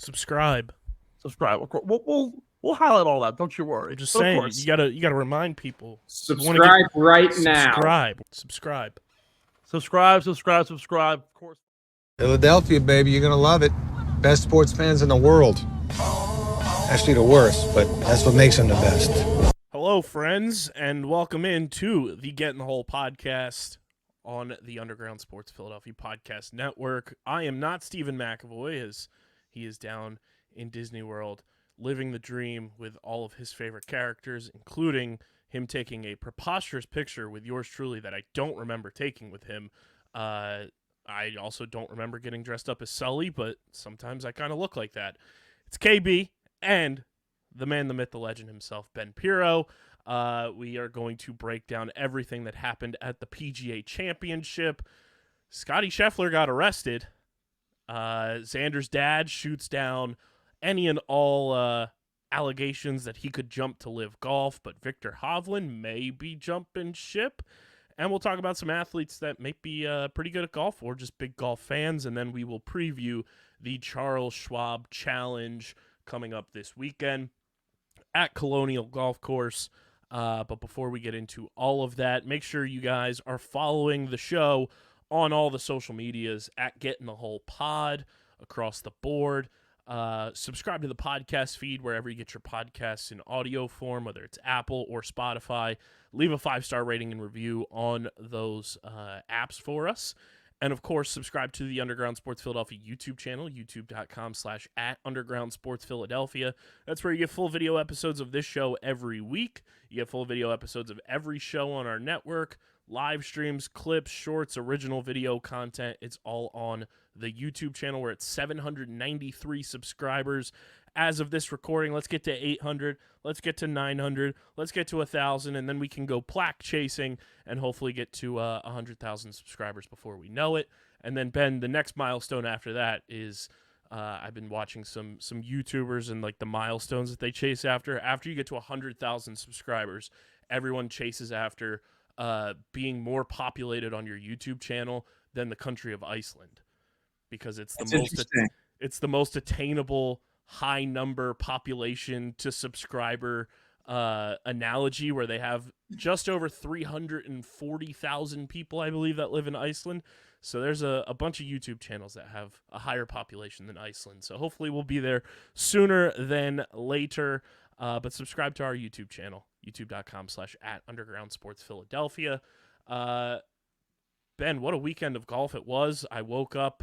Subscribe. We'll highlight all that. Don't you worry. I'm just But of saying, course, you gotta remind people. Subscribe right now. Subscribe. Subscribe. Of course. Philadelphia, baby, you're gonna love it. Best sports fans in the world. Actually, the worst, but that's what makes them the best. Hello, friends, and welcome into the Get in the Hole podcast on the Underground Sports Philadelphia Podcast Network. I am not Stephen McAvoy, as he is down in Disney World living the dream with all of his favorite characters, including him taking a preposterous picture with yours truly that I don't remember taking with him. I also don't remember getting dressed up as Sully, but sometimes I kind of look like that. It's KB and the man, the myth, the legend himself, Ben Pirro. We are going to break down everything that happened at the PGA Championship. Scottie Scheffler got arrested. Xander's dad shoots down any and all allegations that he could jump to LIV Golf, but Viktor Hovland may be jumping ship. And we'll talk about some athletes that may be pretty good at golf or just big golf fans. And then we will preview the Charles Schwab Challenge coming up this weekend at Colonial Golf Course. But before we get into all of that, make sure you guys are following the show on all the social medias at Get in the Hole Pod across the board. Subscribe to the podcast feed wherever you get your podcasts in audio form, whether it's Apple or Spotify. Leave a 5-star rating and review on those apps for us. And, of course, subscribe to the Underground Sports Philadelphia YouTube channel, youtube.com/@Underground Sports Philadelphia. That's where you get full video episodes of this show every week. You get full video episodes of every show on our network, live streams, clips, shorts, original video content. It's all on the YouTube channel. We're at 793 subscribers as of this recording. Let's get to 800. Let's get to 900. Let's get to 1,000, and then we can go plaque chasing and hopefully get to 100,000 subscribers before we know it. And then, Ben, the next milestone after that is I've been watching some YouTubers and like the milestones that they chase after. After you get to 100,000 subscribers, everyone chases after being more populated on your YouTube channel than the country of Iceland, because it's the most attainable high number population to subscriber analogy, where they have just over 340,000 people, I believe, that live in Iceland. So there's a bunch of YouTube channels that have a higher population than Iceland. So hopefully we'll be there sooner than later. But subscribe to our YouTube channel, youtube.com/@Underground Sports Philadelphia. Ben, what a weekend of golf it was. I woke up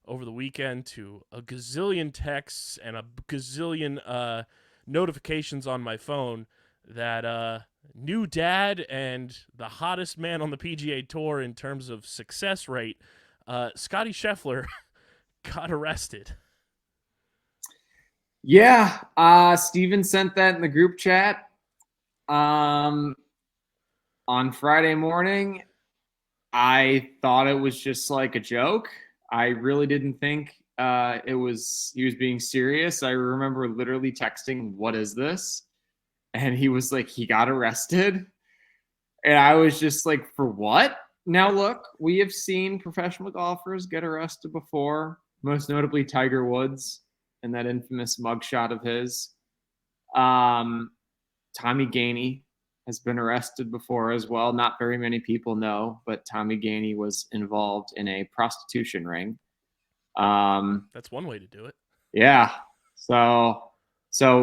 over the weekend to a gazillion texts and a gazillion notifications on my phone that new dad and the hottest man on the PGA Tour in terms of success rate, Scottie Scheffler, got arrested. Yeah, Steven sent that in the group chat on Friday morning. I thought it was just like a joke. I really didn't think he was being serious. I remember literally texting, "What is this?" And he was like, he got arrested. And I was just like, for what? Now, look, we have seen professional golfers get arrested before, most notably Tiger Woods and that infamous mugshot of his. Tommy Gainey has been arrested before as well. Not very many people know, but Tommy Gainey was involved in a prostitution ring. That's one way to do it. Yeah. So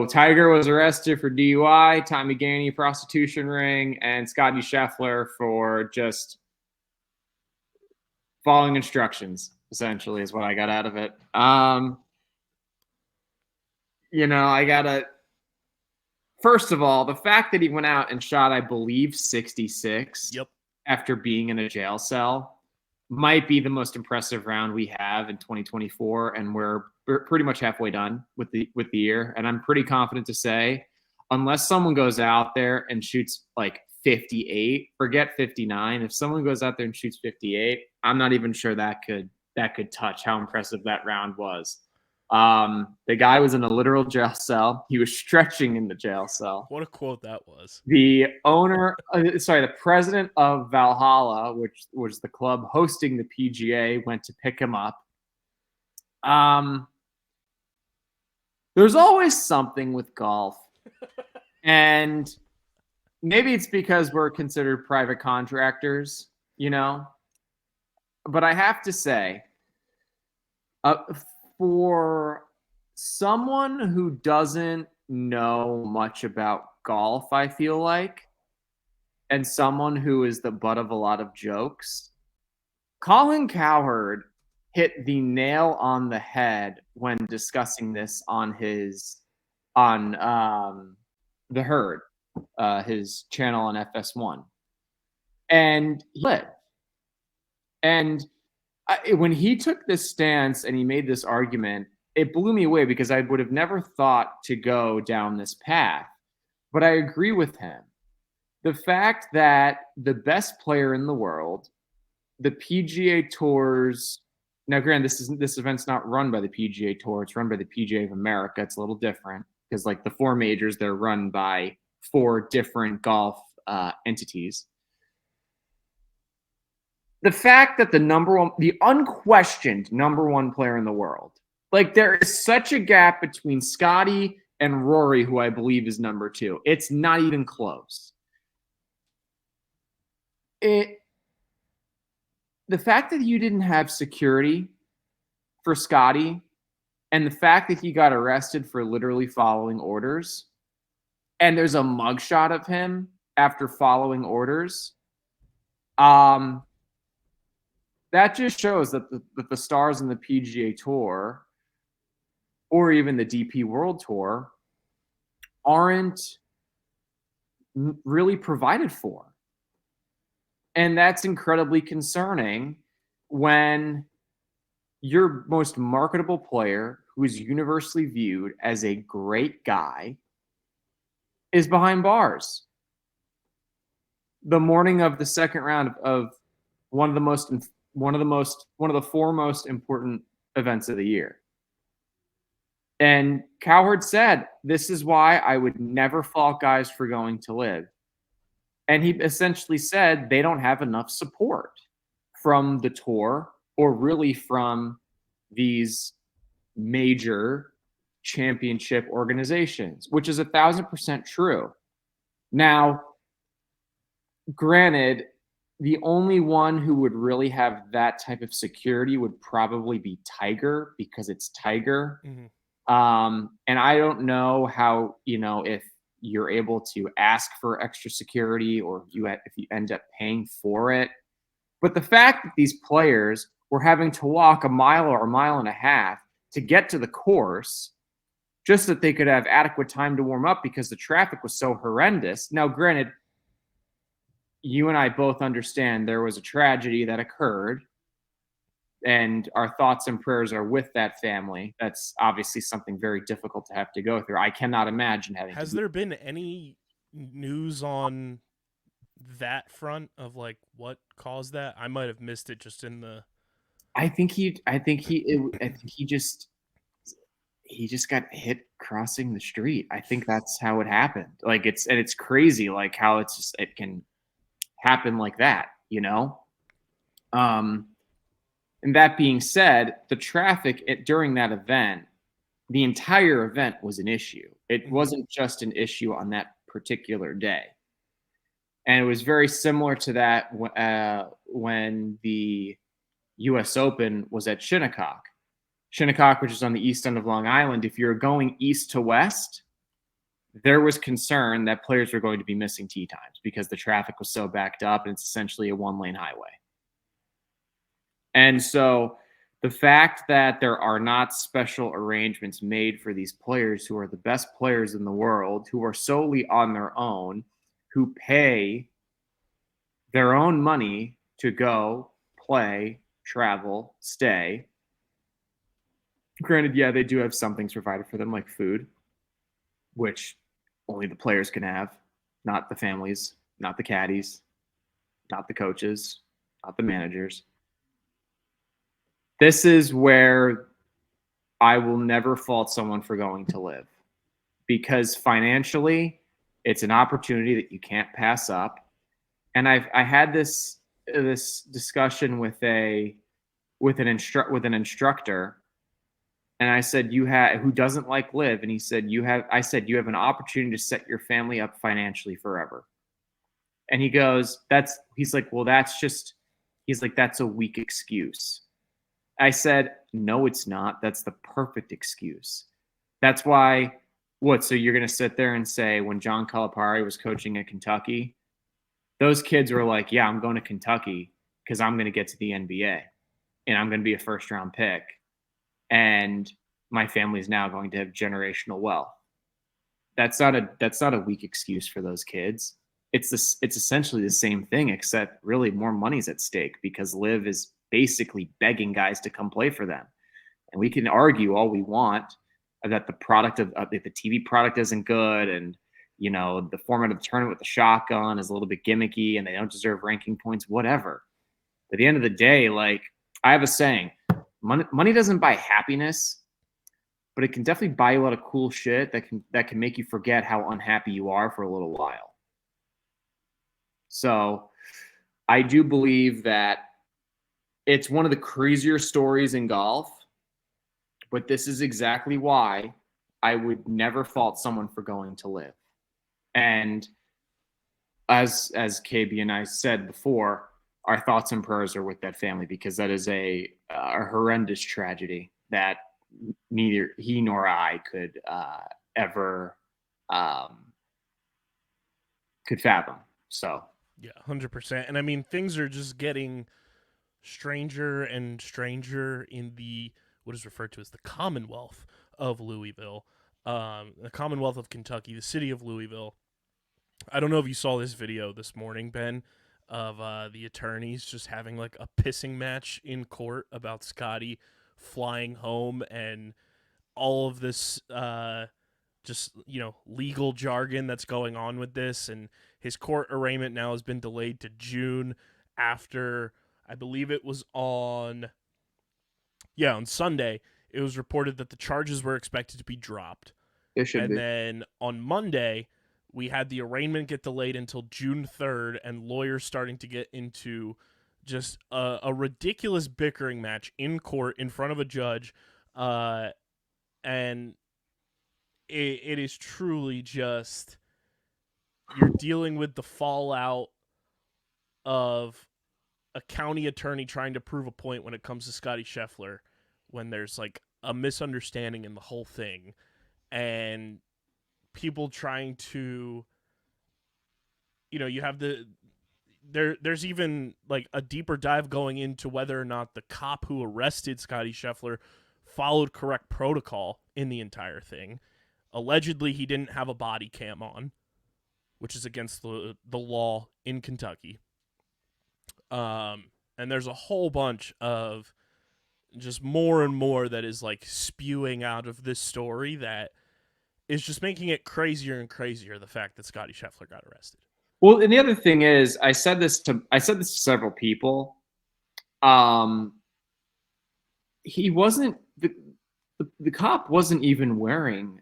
Tiger was arrested for DUI, Tommy Gainey prostitution ring, and Scottie Scheffler for just following instructions, essentially, is what I got out of it. First of all, the fact that he went out and shot, I believe, 66 after being in a jail cell might be the most impressive round we have in 2024, and we're pretty much halfway done with the year. And I'm pretty confident to say, unless someone goes out there and shoots like 58, forget 59. If someone goes out there and shoots 58, I'm not even sure that could touch how impressive that round was. The guy was in a literal jail cell. He was stretching in the jail cell. What a quote that was. The the president of Valhalla, which was the club hosting the PGA, went to pick him up. There's always something with golf. And maybe it's because we're considered private contractors, you know? But I have to say, for someone who doesn't know much about golf, I feel like, and someone who is the butt of a lot of jokes, Colin Cowherd hit the nail on the head when discussing this on The Herd, his channel on FS1. And when he took this stance and he made this argument, it blew me away because I would have never thought to go down this path. But I agree with him. The fact that the best player in the world, the PGA Tour's, now granted, this event's not run by the PGA Tour, it's run by the PGA of America. It's a little different because like the four majors, they're run by four different golf entities. The fact that the unquestioned number one player in the world, like there is such a gap between Scottie and Rory, who I believe is number two. It's not even close. The fact that you didn't have security for Scottie and the fact that he got arrested for literally following orders, and there's a mugshot of him after following orders, that just shows that the stars in the PGA Tour or even the DP World Tour aren't really provided for. And that's incredibly concerning when your most marketable player, who is universally viewed as a great guy, is behind bars. The morning of the second round of one of the four most important events of the year. And Cowherd said, this is why I would never fault guys for going to LIV. And he essentially said they don't have enough support from the tour or really from these major championship organizations, which is 1,000% true. Now, granted, the only one who would really have that type of security would probably be Tiger because it's Tiger. Mm-hmm. And I don't know how, if you're able to ask for extra security or if you end up paying for it. But the fact that these players were having to walk a mile or a mile and a half to get to the course just that they could have adequate time to warm up because the traffic was so horrendous. Now, granted, you and I both understand there was a tragedy that occurred, and our thoughts and prayers are with that family. That's obviously something very difficult to have to go through. I cannot imagine having. Has there been any news on that front of like what caused that? I might have missed it just in the. I think he just got hit crossing the street. I think that's how it happened. Like it's crazy, like how it can happen like that, And that being said, the traffic during that event, the entire event was an issue. It wasn't just an issue on that particular day. And it was very similar to that when the U.S. Open was at Shinnecock. Shinnecock, which is on the east end of Long Island, if you're going east to west, there was concern that players were going to be missing tee times because the traffic was so backed up and it's essentially a one-lane highway. And so the fact that there are not special arrangements made for these players who are the best players in the world, who are solely on their own, who pay their own money to go, play, travel, stay. Granted, yeah, they do have some things provided for them like food, which only the players can have, not the families, not the caddies, not the coaches, not the managers. This is where I will never fault someone for going to LIV, because financially, it's an opportunity that you can't pass up. And I had this discussion with an instructor And I said, who doesn't like LIV? And he said, I said, you have an opportunity to set your family up financially forever. And he goes, he's like, that's a weak excuse. I said, no, it's not. That's the perfect excuse. That's why, so you're going to sit there and say when John Calipari was coaching at Kentucky, those kids were like, yeah, I'm going to Kentucky because I'm going to get to the NBA and I'm going to be a first round pick. And my family is now going to have generational wealth. That's not a weak excuse for those kids. It's essentially the same thing, except really more money's at stake because LIV is basically begging guys to come play for them. And we can argue all we want that the product of the TV product isn't good, and the format of the tournament with the shotgun is a little bit gimmicky, and they don't deserve ranking points. Whatever. At the end of the day, like I have a saying, money doesn't buy happiness, but it can definitely buy you a lot of cool shit that can make you forget how unhappy you are for a little while. So I do believe that it's one of the crazier stories in golf, but this is exactly why I would never fault someone for going to LIV. And as KB and I said before, our thoughts and prayers are with that family because that is a horrendous tragedy that neither he nor I could ever could fathom. So yeah, 100%. And I mean, things are just getting stranger and stranger in what is referred to as the Commonwealth of Louisville, the Commonwealth of Kentucky, the city of Louisville. I don't know if you saw this video this morning, Ben, of the attorneys just having like a pissing match in court about Scottie flying home and all of this just legal jargon that's going on with this. And his court arraignment now has been delayed to June after, I believe it was on Sunday, it was reported that the charges were expected to be dropped. It should be. And then on Monday, we had the arraignment get delayed until June 3rd, and lawyers starting to get into just a ridiculous bickering match in court in front of a judge. And it is truly just, you're dealing with the fallout of a county attorney trying to prove a point when it comes to Scottie Scheffler, when there's like a misunderstanding in the whole thing, and people trying to, you have there's even like a deeper dive going into whether or not the cop who arrested Scottie Scheffler followed correct protocol in the entire thing. Allegedly, he didn't have a body cam on, which is against the law in Kentucky. And there's a whole bunch of just more and more that is like spewing out of this story that is just making it crazier and crazier, the fact that Scottie Scheffler got arrested. Well, and the other thing is, I said this to several people. He wasn't the cop wasn't even wearing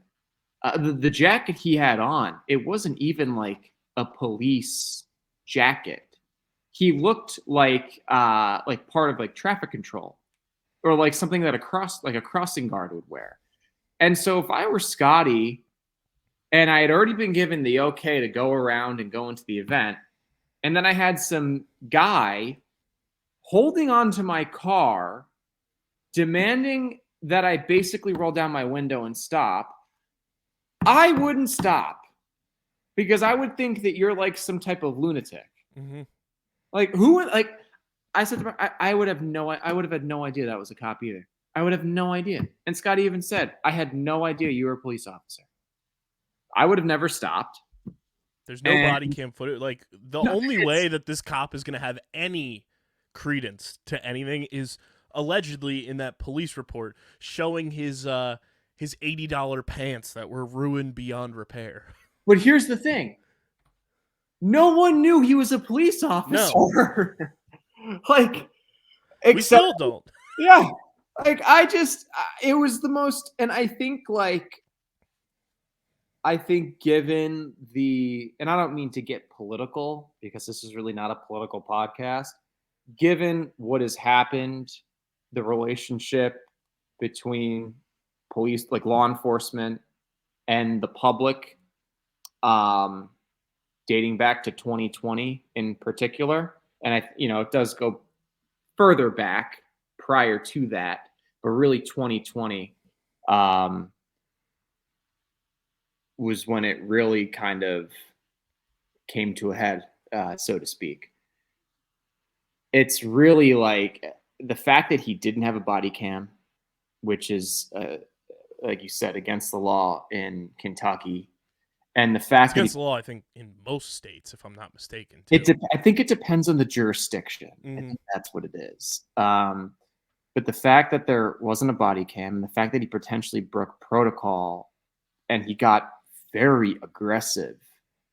the jacket he had on. It wasn't even like a police jacket. He looked like part of like traffic control, or like something that a crossing guard would wear. And so if I were Scottie and I had already been given the okay to go around and go into the event, and then I had some guy holding onto my car, demanding that I basically roll down my window and stop, I wouldn't stop, because I would think that you're like some type of lunatic. Mm-hmm. Like, who would, like, I said, I would have had no idea that was a cop either. I would have no idea. And Scottie even said, I had no idea you were a police officer. I would have never stopped. There's no body cam footage. Like, the only way that this cop is going to have any credence to anything is allegedly in that police report showing his $80 pants that were ruined beyond repair. But here's the thing. No one knew he was a police officer. No. Like, we still don't. Yeah. Like, it was the most, and I think given and I don't mean to get political, because this is really not a political podcast, given what has happened, the relationship between police, like law enforcement, and the public, dating back to 2020 in particular. And it does go further back prior to that, but really 2020 was when it really kind of came to a head, so to speak. It's really like the fact that he didn't have a body cam, which is, like you said, against the law in Kentucky. And the fact It's against the law, I think, in most states, if I'm not mistaken. I think it depends on the jurisdiction. I think that's what it is. But the fact that there wasn't a body cam and the fact that he potentially broke protocol and he got very aggressive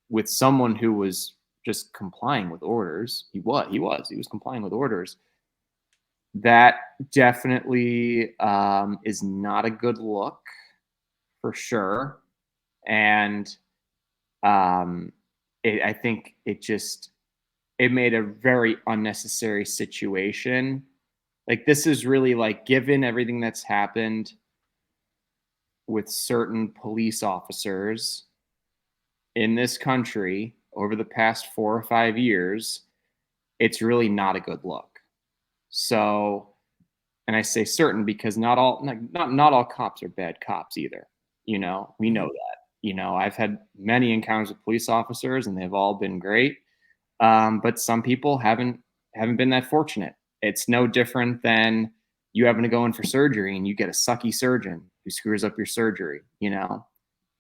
with someone who was just complying with orders. He was complying with orders. That definitely is not a good look for sure. And I think it made a very unnecessary situation. Like, this is really like, given everything that's happened with certain police officers in this country over the past 4 or 5 years, it's really not a good look. So, and I say certain because not all cops are bad cops either. We know that. I've had many encounters with police officers and they've all been great. But some people haven't been that fortunate. It's no different than you having to go in for surgery and you get a sucky surgeon who screws up your surgery,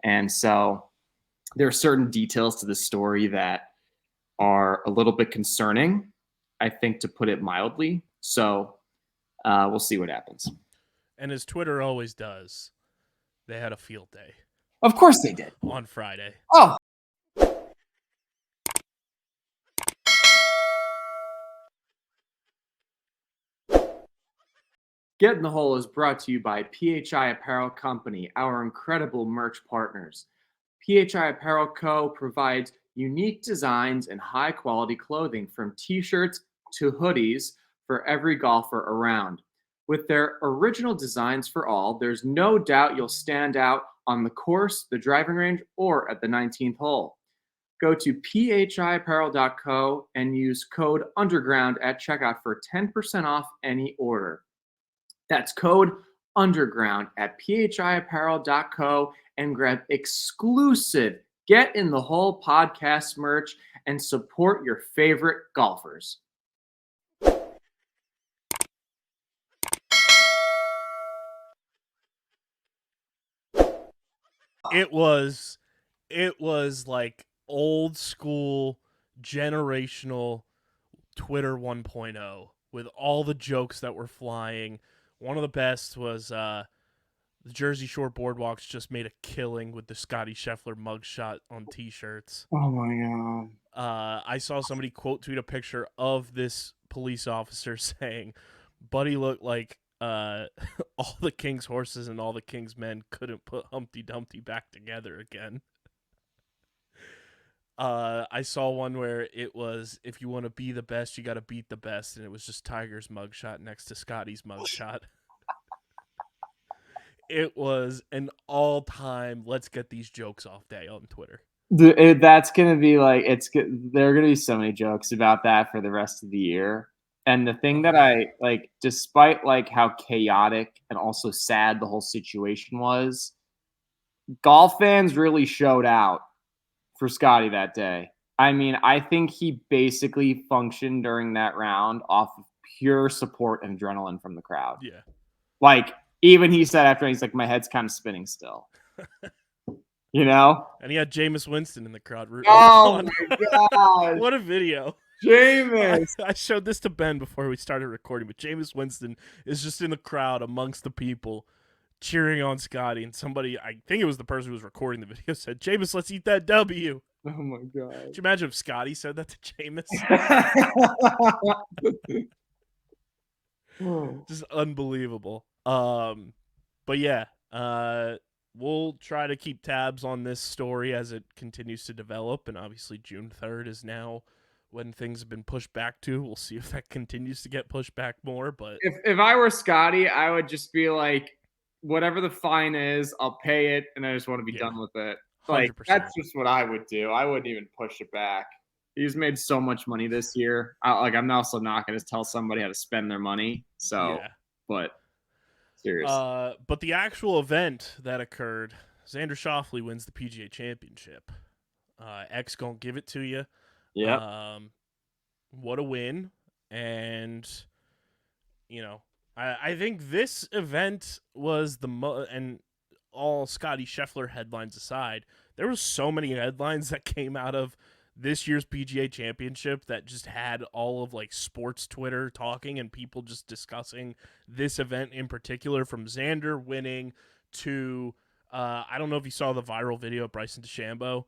And so there are certain details to the story that are a little bit concerning, I think, to put it mildly. So we'll see what happens. And as Twitter always does, they had a field day. Of course they did. On Friday. Oh. Get in the Hole is brought to you by PHI Apparel Company, our incredible merch partners. PHI Apparel Co. provides unique designs and high-quality clothing from t-shirts to hoodies for every golfer around. With their original designs for all, there's no doubt you'll stand out on the course, the driving range, or at the 19th hole. Go to phiapparel.co and use code UNDERGROUND at checkout for 10% off any order. That's code UNDERGROUND at phiapparel.co and grab exclusive Get in the Hole podcast merch and support your favorite golfers. It was like old school generational Twitter 1.0 with all the jokes that were flying. One of the best was the Jersey Shore Boardwalks just made a killing with the Scottie Scheffler mugshot on t-shirts. Oh my God. I saw somebody quote tweet a picture of this police officer saying, "Buddy looked like all the king's horses and all the king's men couldn't put Humpty Dumpty back together again." I saw one where it was, if you want to be the best, you got to beat the best, and it was just Tiger's mugshot next to Scottie's mugshot. It was an all-time let's get these jokes off day on Twitter. That's gonna be like, there are gonna be so many jokes about that for the rest of the year. And the thing that I like, despite like how chaotic and also sad the whole situation was, golf fans really showed out for Scottie that day. I mean, I think he basically functioned during that round off of pure support and adrenaline from the crowd. Yeah. Like, even he said after, he's like, my head's kind of spinning still. And he had Jameis Winston in the crowd. Oh my God. What a video. Jameis. I showed this to Ben before we started recording, but Jameis Winston is just in the crowd amongst the people cheering on Scottie, and somebody, I think it was the person who was recording the video, said, "Jameis, let's eat that W." Oh my God. Could you imagine if Scottie said that to Jameis? Just unbelievable. But yeah, we'll try to keep tabs on this story as it continues to develop, and obviously June 3rd is now when things have been pushed back to. We'll see if that continues to get pushed back more. But if I were Scottie, I would just be like, whatever the fine is, I'll pay it, and I just want to be done with it. Like 100%. that's just what I would do. I wouldn't even push it back. He's made so much money this year. I'm also not going to tell somebody how to spend their money. So, Yeah. but seriously. But the actual event that occurred, Xander Schauffele wins the PGA Championship. X gonna give it to you. Yeah. What a win. And, I think this event was and all Scottie Scheffler headlines aside, there were so many headlines that came out of this year's PGA Championship that just had all of like sports Twitter talking and people just discussing this event in particular, from Xander winning to I don't know if you saw the viral video of Bryson DeChambeau,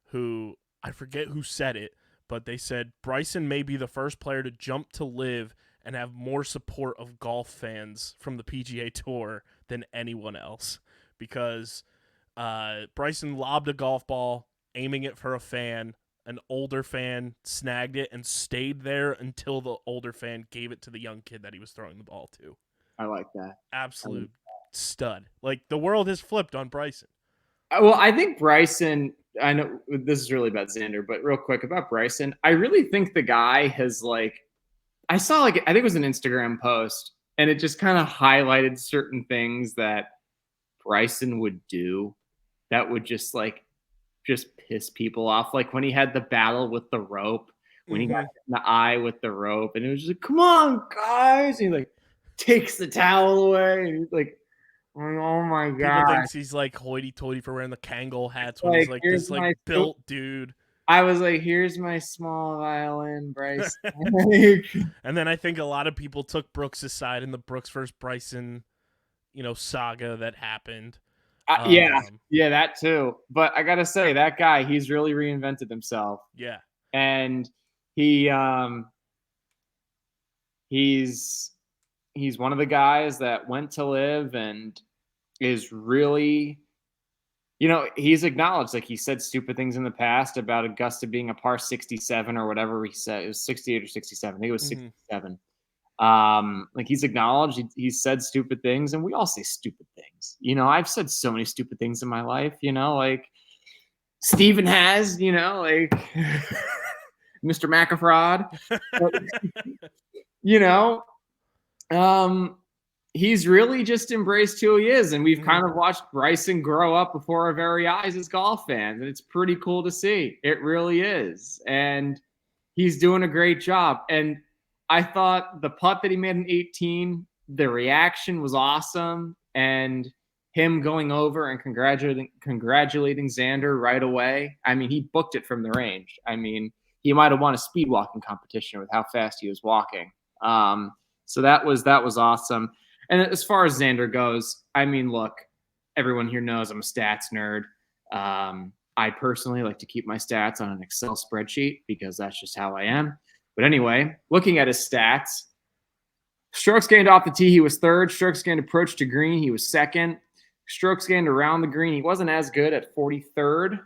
who I forget who said it, but they said Bryson may be the first player to jump to LIV and have more support of golf fans from the PGA Tour than anyone else, because Bryson lobbed a golf ball, aiming it for a fan. An older fan snagged it and stayed there until the older fan gave it to the young kid that he was throwing the ball to. I like that. Absolute stud. Like, the world has flipped on Bryson. Well, I think Bryson, I know this is really about Xander, but real quick about Bryson, I really think the guy has I saw I think it was an Instagram post, and it just kind of highlighted certain things that Bryson would do that would just piss people off. Like when he had the battle with the rope, when he got in the eye with the rope, and it was just like, come on, guys. And he takes the towel away, and he's like, oh my God. People thinks he's hoity-toity for wearing the Kangol hats when he's this built dude. I was like, here's my small violin, Bryson. And then I think a lot of people took Brooks' side in the Brooks versus Bryson, saga that happened. Yeah, that too. But I gotta say, that guy, he's really reinvented himself. Yeah, and he's one of the guys that went to LIV and is really, he's acknowledged, he said stupid things in the past about Augusta being a par 67 or whatever he said. It was 68 or 67. I think it was 67. He's acknowledged he's said stupid things, and we all say stupid things. I've said so many stupid things in my life, Steven has, Mr. McAfraud. He's really just embraced who he is, and we've kind of watched Bryson grow up before our very eyes as golf fans, and it's pretty cool to see. It really is, and he's doing a great job. And I thought the putt that he made in 18, the reaction was awesome, and him going over and congratulating Xander right away. I mean, he booked it from the range. I mean, he might have won a speed walking competition with how fast he was walking. So that was awesome. And as far as Xander goes, I mean, look, everyone here knows I'm a stats nerd. I personally like to keep my stats on an Excel spreadsheet because that's just how I am. But anyway, looking at his stats, strokes gained off the tee, he was third. Strokes gained approach to green, he was second. Strokes gained around the green, he wasn't as good at 43rd,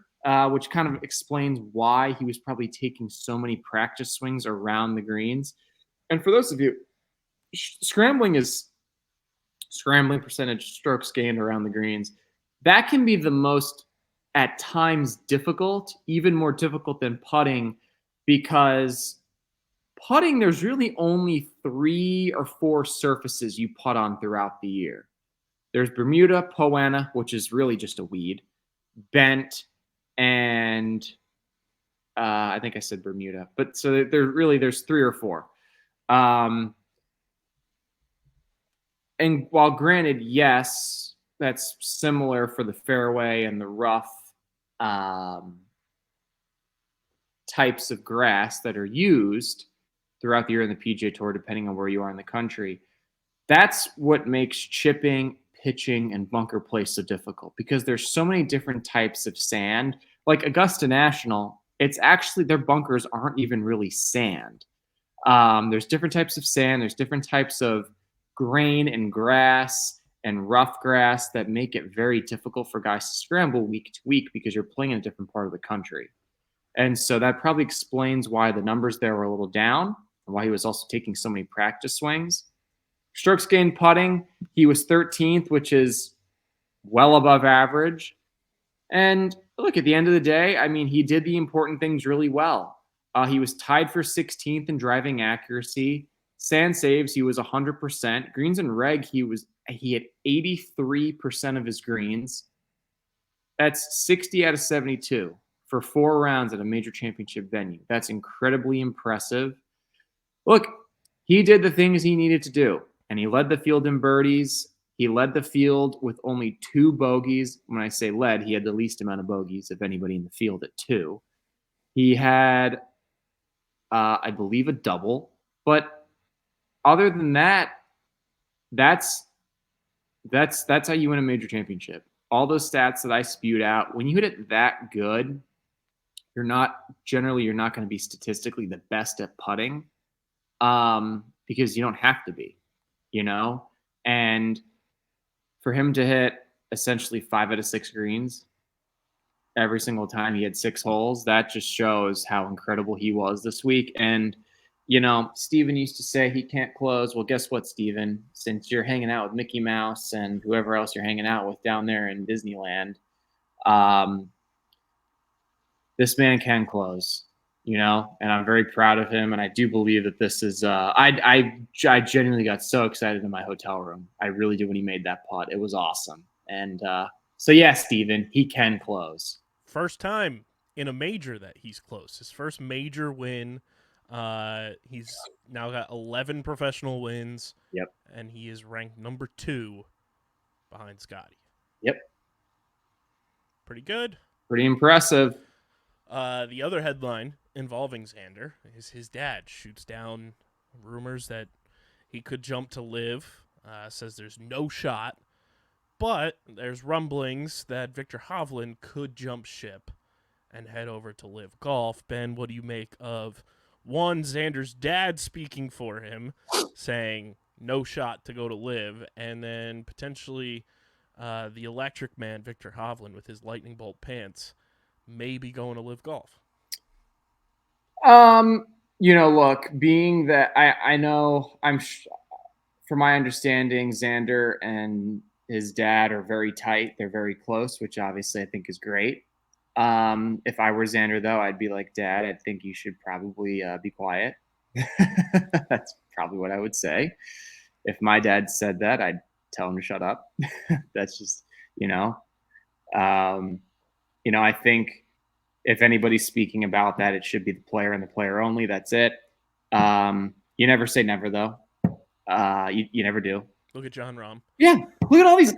which kind of explains why he was probably taking so many practice swings around the greens. And for those of you, scrambling percentage, strokes gained around the greens. That can be the most, at times, difficult, even more difficult than putting, because putting, there's really only 3 or 4 surfaces you putt on throughout the year. There's Bermuda, Poana, which is really just a weed, Bent, and I think I said Bermuda. But so there's 3 or 4. And while granted, yes, that's similar for the fairway and the rough types of grass that are used throughout the year in the PGA Tour, depending on where you are in the country. That's what makes chipping, pitching, and bunker play so difficult, because there's so many different types of sand. Like Augusta National, it's actually, their bunkers aren't even really sand. There's different types of sand. There's different types of grain and grass and rough grass that make it very difficult for guys to scramble week to week, because you're playing in a different part of the country. And so that probably explains why the numbers there were a little down, and why he was also taking so many practice swings. Strokes gained putting, he was 13th, which is well above average. And look, at the end of the day, I mean, he did the important things really well. He was tied for 16th in driving accuracy. Sand saves, he was 100%. Greens and reg, he had 83% of his greens. That's 60 out of 72 for 4 rounds at a major championship venue. That's incredibly impressive. Look, he did the things he needed to do, and he led the field in birdies. He led the field with only 2 bogeys. When I say led, he had the least amount of bogeys of anybody in the field at 2. He had, I believe, a double. But other than that, that's how you win a major championship. All those stats that I spewed out, when you hit it that good, you're not going to be statistically the best at putting, because you don't have to be, and for him to hit essentially 5 out of 6 greens every single time he had 6 holes, that just shows how incredible he was this week. And, Steven used to say he can't close. Well, guess what, Steven? Since you're hanging out with Mickey Mouse and whoever else you're hanging out with down there in Disneyland, this man can close, and I'm very proud of him. And I do believe that this is, I genuinely got so excited in my hotel room. I really did when he made that putt. It was awesome. And so, yeah, Steven, he can close. First time in a major that he's close. His first major win. He's now got 11 professional wins. Yep. And he is ranked number 2 behind Scottie. Yep. Pretty good. Pretty impressive. The other headline involving Xander is his dad shoots down rumors that he could jump to LIV. Says there's no shot, but there's rumblings that Viktor Hovland could jump ship and head over to LIV Golf. Ben, what do you make of, one, Xander's dad speaking for him, saying no shot to go to LIV, and then potentially the electric man, Viktor Hovland, with his lightning bolt pants, maybe going to LIV Golf? Look, being that I know from my understanding, Xander and his dad are very tight. They're very close, which obviously I think is great. If I were Xander, though, I'd be like, Dad, I think you should probably be quiet. That's probably what I would say. If my dad said that, I'd tell him to shut up. That's just, I think if anybody's speaking about that, it should be the player and the player only. That's it. You never say never, though. You never do. Look at John Rahm. Yeah. Look at all these.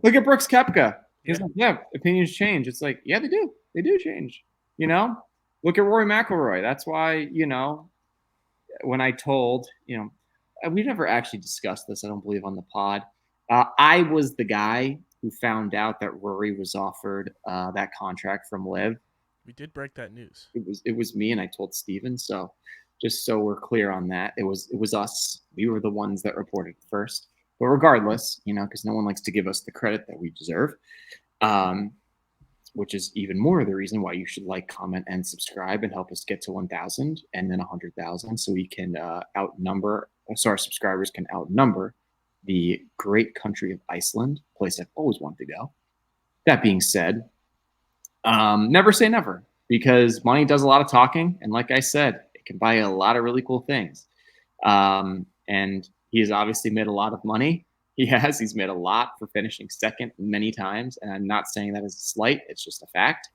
Look at Brooks Koepka. He's like, yeah, opinions change. It's like, yeah, they do. They do change. Look at Rory McIlroy. That's why, when I told, we never actually discussed this, I don't believe, on the pod. I was the guy who found out that Rory was offered that contract from LIV. We did break that news. It was me, and I told Steven. So just so we're clear on that, it was us. We were the ones that reported first. But regardless, because no one likes to give us the credit that we deserve, which is even more the reason why you should like, comment, and subscribe and help us get to 1,000 and then 100,000, so we can our subscribers can outnumber the great country of Iceland, a place I've always wanted to go. That being said, never say never, because money does a lot of talking, and like I said, it can buy a lot of really cool things. And he has obviously made a lot of money. He's made a lot for finishing second many times, and I'm not saying that as a slight. It's just a fact.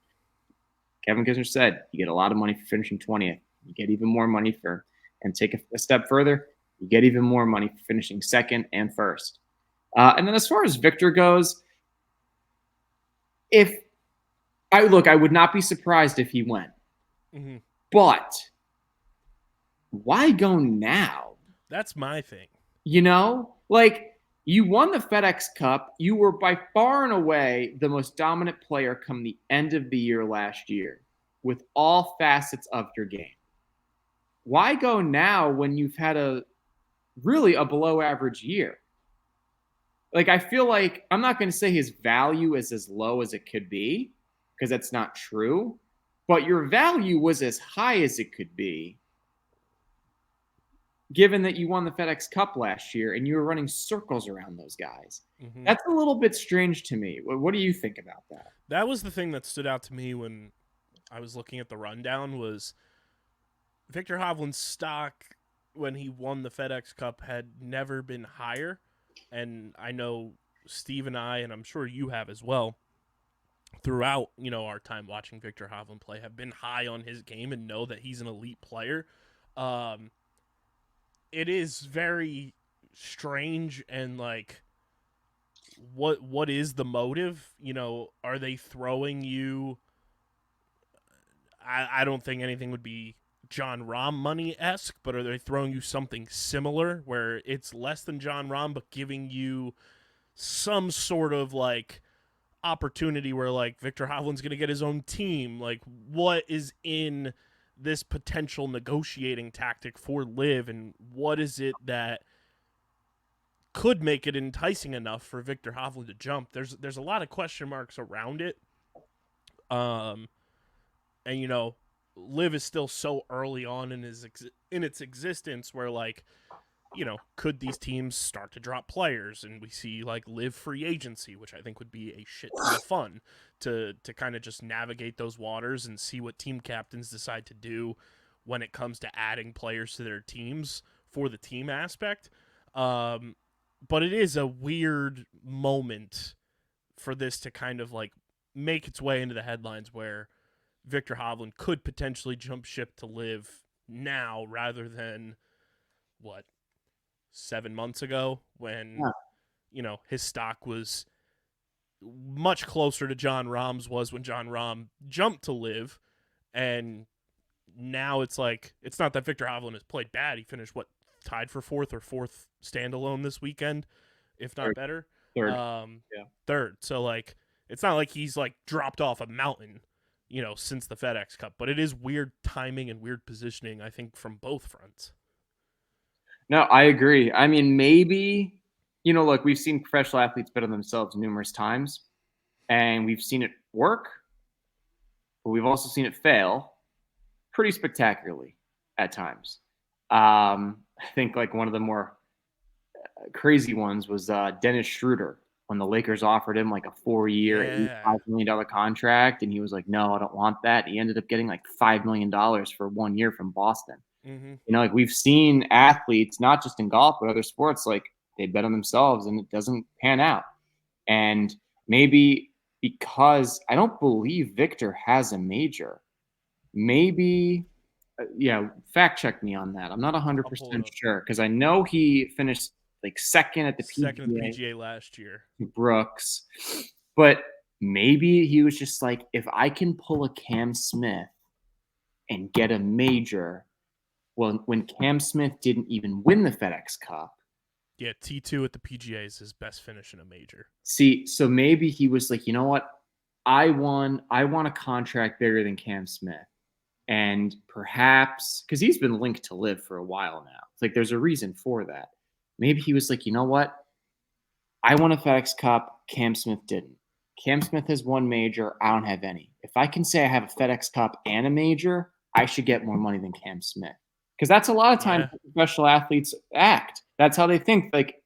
Kevin Kisner said, you get a lot of money for finishing 20th. You get even more money and take a step further, you get even more money for finishing second and first. And then as far as Viktor goes, I would not be surprised if he went. Mm-hmm. But why go now? That's my thing. You won the FedEx Cup. You were by far and away the most dominant player come the end of the year last year with all facets of your game. Why go now when you've had a below average year? I feel like, I'm not going to say his value is as low as it could be, because that's not true, but your value was as high as it could be given that you won the FedEx Cup last year and you were running circles around those guys. Mm-hmm. That's a little bit strange to me. What do you think about that? That was the thing that stood out to me when I was looking at the rundown was Victor Hovland's stock when he won the FedEx Cup had never been higher. And I know Steve and I, and I'm sure you have as well, throughout, our time watching Victor Hovland play, have been high on his game and know that he's an elite player. It is very strange and like, what is the motive? Are they throwing you? I don't think anything would be Jon Rahm money-esque, but are they throwing you something similar where it's less than Jon Rahm, but giving you some sort of like opportunity where like Victor Hovland's going to get his own team? Like, what is in this potential negotiating tactic for LIV, and what is it that could make it enticing enough for Victor Hovland to jump? There's a lot of question marks around it. And LIV is still so early on in its existence where like, could these teams start to drop players? And we see like LIV free agency, which I think would be a shit ton of fun to kind of just navigate those waters and see what team captains decide to do when it comes to adding players to their teams for the team aspect. But it is a weird moment for this to kind of like make its way into the headlines where Victor Hovland could potentially jump ship to LIV now rather than 7 months ago when, his stock was much closer to Jon Rahm's was when Jon Rahm jumped to LIV. And now it's like, it's not that Victor Hovland has played bad. He finished tied for fourth standalone this weekend, if not better. Third. So like, it's not like he's like dropped off a mountain, since the FedEx Cup, but it is weird timing and weird positioning, I think, from both fronts. No, I agree. I mean, maybe, look, we've seen professional athletes bet on themselves numerous times, and we've seen it work, but we've also seen it fail pretty spectacularly at times. I think like one of the more crazy ones was Dennis Schroeder when the Lakers offered him like a 4-year, $85 million contract, and he was like, no, I don't want that. He ended up getting like $5 million for 1 year from Boston. Mm-hmm. Like we've seen athletes, not just in golf, but other sports, like they bet on themselves and it doesn't pan out. And maybe because I don't believe Victor has a major, maybe, fact check me on that. I'm not 100% sure because I know he finished like second at the PGA last year. Brooks. But maybe he was just like, if I can pull a Cam Smith and get a major. Well, when Cam Smith didn't even win the FedEx Cup. Yeah, T2 at the PGA is his best finish in a major. See, so maybe he was like, you know what? I want a contract bigger than Cam Smith. And perhaps, because he's been linked to LIV for a while now. It's like there's a reason for that. Maybe he was like, you know what? I won a FedEx Cup. Cam Smith didn't. Cam Smith has one major. I don't have any. If I can say I have a FedEx Cup and a major, I should get more money than Cam Smith. Because that's a lot of times professional athletes act. That's how they think. Like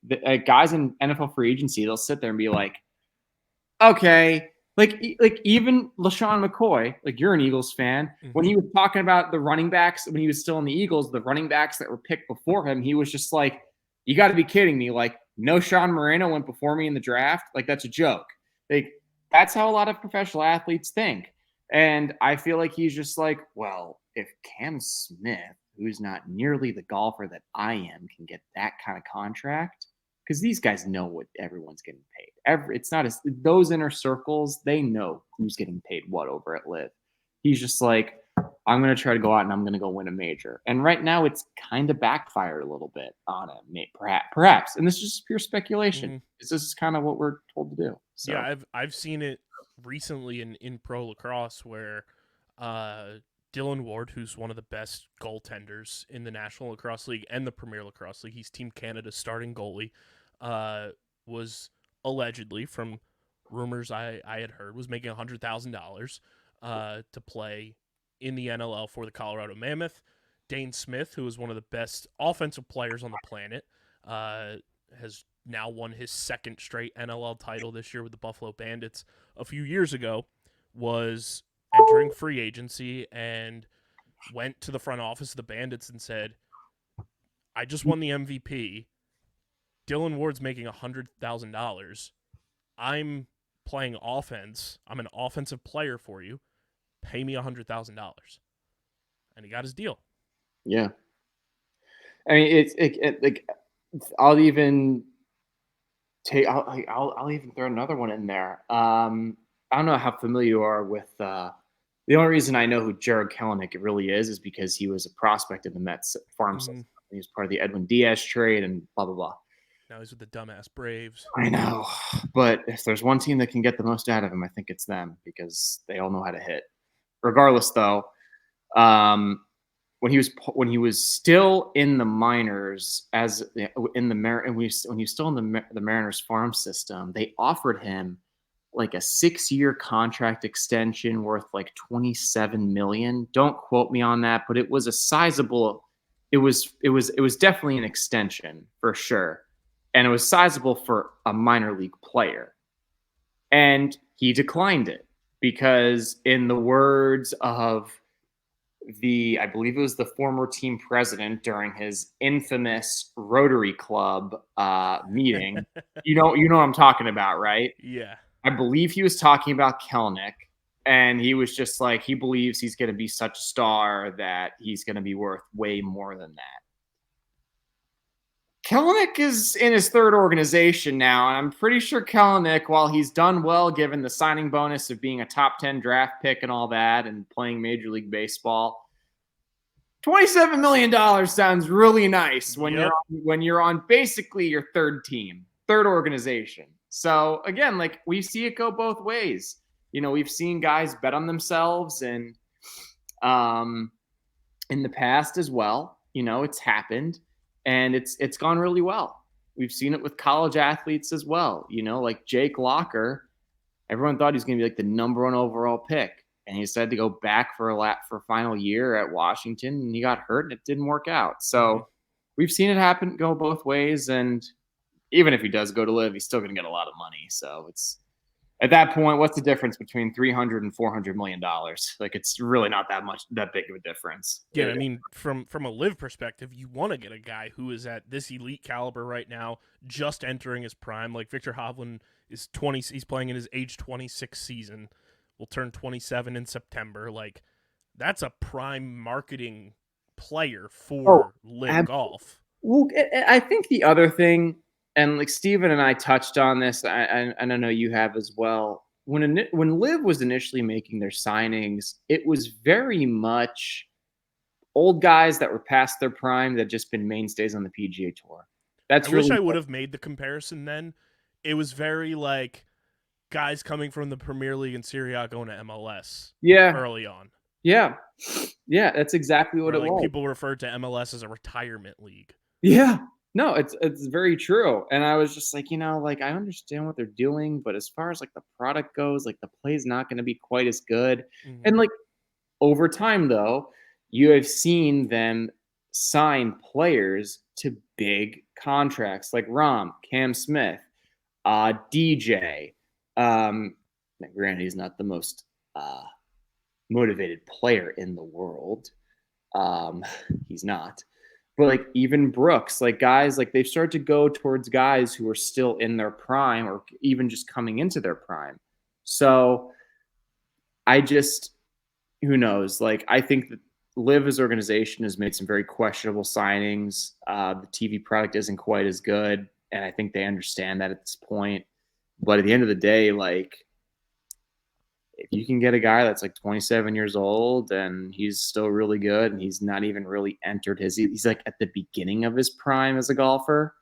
guys in NFL free agency, they'll sit there and be like, okay, like even LaShawn McCoy, like you're an Eagles fan. Mm-hmm. When he was talking about the running backs, when he was still in the Eagles, the running backs that were picked before him, he was just like, you got to be kidding me. Like, no Sean Moreno went before me in the draft. Like, that's a joke. Like, that's how a lot of professional athletes think. And I feel like he's just like, well, if Cam Smith, who's not nearly the golfer that I am, can get that kind of contract, because these guys know what everyone's getting paid. It's not those inner circles, they know who's getting paid what over at LIV. He's just like, I'm going to try to go out and I'm going to go win a major. And right now it's kind of backfired a little bit on him, perhaps. And this is just pure speculation. Mm-hmm. This is kind of what we're told to do. So. Yeah, I've seen it recently in pro lacrosse where Dylan Ward, who's one of the best goaltenders in the National Lacrosse League and the Premier Lacrosse League, he's Team Canada's starting goalie, was allegedly, from rumors I had heard, was making $100,000 to play in the NLL for the Colorado Mammoth. Dane Smith, who is one of the best offensive players on the planet, has now won his second straight NLL title this year with the Buffalo Bandits. A few years ago, was entering free agency and went to the front office of the Bandits and said, I just won the MVP. Dylan Ward's making $100,000. I'm playing offense. I'm an offensive player for you. Pay me $100,000. And he got his deal. Yeah. I mean, like, I'll even throw another one in there. I don't know how familiar you are with the only reason I know who Jared Kelenic really is because he was a prospect in the Mets farm system. He was part of the Edwin Diaz trade and blah, blah, blah. Now he's with the dumbass Braves. I know. But if there's one team that can get the most out of him, I think it's them because they all know how to hit. Regardless, though, when he was still in the minors when he was still in the Mariners farm system, they offered him like a 6-year contract extension worth like $27 million. Don't quote me on that, but it was a sizable. It was definitely an extension for sure, and it was sizable for a minor league player, and he declined it because, in the words of I believe it was the former team president during his infamous Rotary Club meeting. you know what I'm talking about, right? Yeah. I believe he was talking about Kelenic, and he was just like, he believes he's going to be such a star that he's going to be worth way more than that. Kelenic is in his third organization now, and I'm pretty sure Kelenic, while he's done well given the signing bonus of being a top 10 draft pick and all that and playing Major League Baseball, $27 million sounds really nice when you're on basically your third team, third organization. So again, like, we see it go both ways. We've seen guys bet on themselves and in the past as well. It's happened and it's gone really well. We've seen it with college athletes as well. Like Jake Locker, everyone thought he was going to be like the number 1 overall pick, and he decided to go back for a final year at Washington, and he got hurt and it didn't work out. So we've seen it go both ways, and even if he does go to LIV, he's still going to get a lot of money. So it's, at that point, what's the difference between $300 and $400 million? Like, it's really not that big of a difference. Yeah, I mean, from a LIV perspective, you want to get a guy who is at this elite caliber right now, just entering his prime. Like Victor Hovland is 20. He's playing in his age 26 season. Will turn 27 in September. Like, that's a prime marketing player for LIV Golf. Well, I think the other thing, and like Steven and I touched on this, and I know you have as well. When LIV was initially making their signings, it was very much old guys that were past their prime that had just been mainstays on the PGA Tour. I wish I would have made the comparison then. It was very like guys coming from the Premier League and Serie A going to MLS early on. Yeah, that's exactly what it was. People referred to MLS as a retirement league. Yeah. No, it's very true. And I was just like, like, I understand what they're doing, but as far as like the product goes, like, the play's not going to be quite as good. Mm-hmm. And like, over time though, you have seen them sign players to big contracts like Rahm, Cam Smith, DJ. Granted, he's not the most motivated player in the world. He's not. But like, even Brooks, like, guys, like, they've started to go towards guys who are still in their prime or even just coming into their prime. So who knows? Like, I think that LIV as organization has made some very questionable signings. The TV product isn't quite as good, and I think they understand that at this point. But at the end of the day, like, if you can get a guy that's like 27 years old and he's still really good and he's not even really entered he's like at the beginning of his prime as a golfer,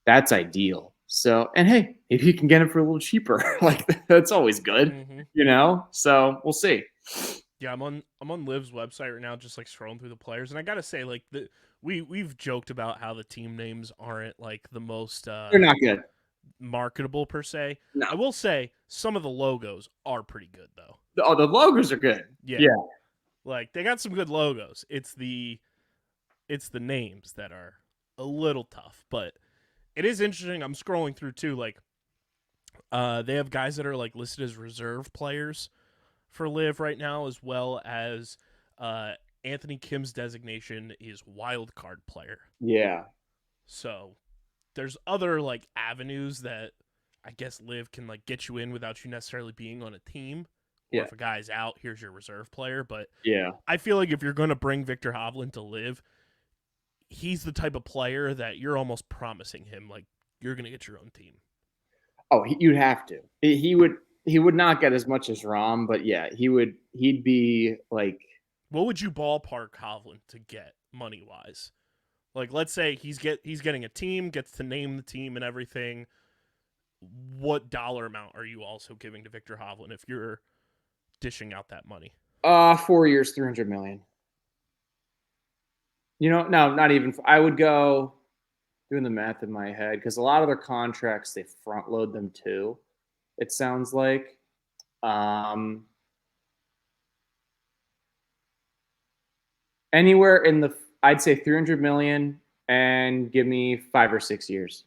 that's ideal. So, and hey, if you can get him for a little cheaper, like, that's always good, So we'll see. Yeah, I'm on LIV's website right now, just like scrolling through the players, and I gotta say, like, we've joked about how the team names aren't like the most they're not good. Marketable per se. No. I will say some of the logos are pretty good though. The logos are good. Yeah. Like, they got some good logos. It's the It's the names that are a little tough, but it is interesting. I'm scrolling through too, like they have guys that are like listed as reserve players for LIV right now, as well as Anthony Kim's designation is wild card player. Yeah. So there's other like avenues that I guess LIV can like get you in without you necessarily being on a team. Or Yeah. if a guy's out, here's your reserve player. But Yeah. I feel like if you're going to bring Viktor Hovland to LIV, he's the type of player that you're almost promising him like you're going to get your own team. Oh, you'd have to. He would not get as much as Rahm, but yeah, he'd be like. What would you ballpark Hovland to get money wise? Like, let's say he's getting a team, gets to name the team and everything. What dollar amount are you also giving to Viktor Hovland if you're dishing out that money? 4 years, $300 million. No, not even. I would go doing the math in my head because a lot of their contracts they front load them too. It sounds like. Anywhere in the, I'd say 300 million and give me 5 or 6 years.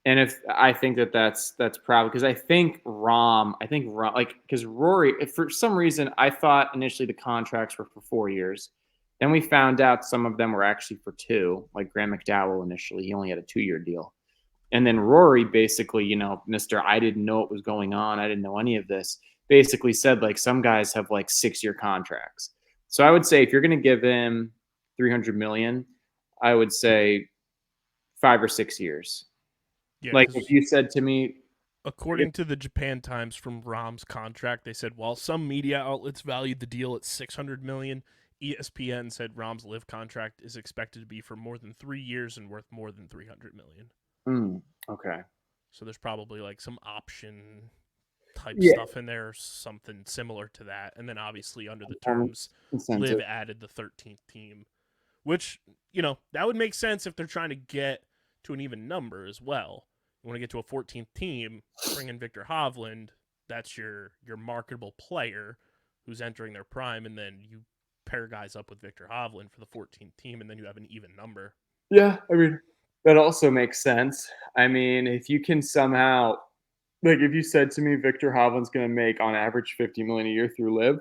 And if I think that's probably because I think Rahm, like because Rory, if for some reason I thought initially the contracts were for 4 years, then we found out some of them were actually for 2. Like Graham McDowell initially, he only had a 2-year deal, and then Rory basically, Mr. I didn't know what was going on, I didn't know any of this. Basically said like some guys have like 6-year contracts. So I would say if you're going to give him 300 million, I would say 5 or 6 years. Yeah, like if you said to me, according to the Japan Times from Rahm's contract, they said while some media outlets valued the deal at $600 million, ESPN said Rahm's LIV contract is expected to be for more than 3 years and worth more than $300 million. Okay. So there's probably like some option type Yeah. stuff in there, or something similar to that. And then obviously under the terms, Incentive. LIV added the 13th team, which, that would make sense if they're trying to get to an even number as well. You want to get to a 14th team, bring in Viktor Hovland, that's your marketable player who's entering their prime, and then you pair guys up with Viktor Hovland for the 14th team, and then you have an even number. Yeah, I mean, that also makes sense. I mean, if you can somehow, like if you said to me Viktor Hovland's going to make on average $50 million a year through LIV,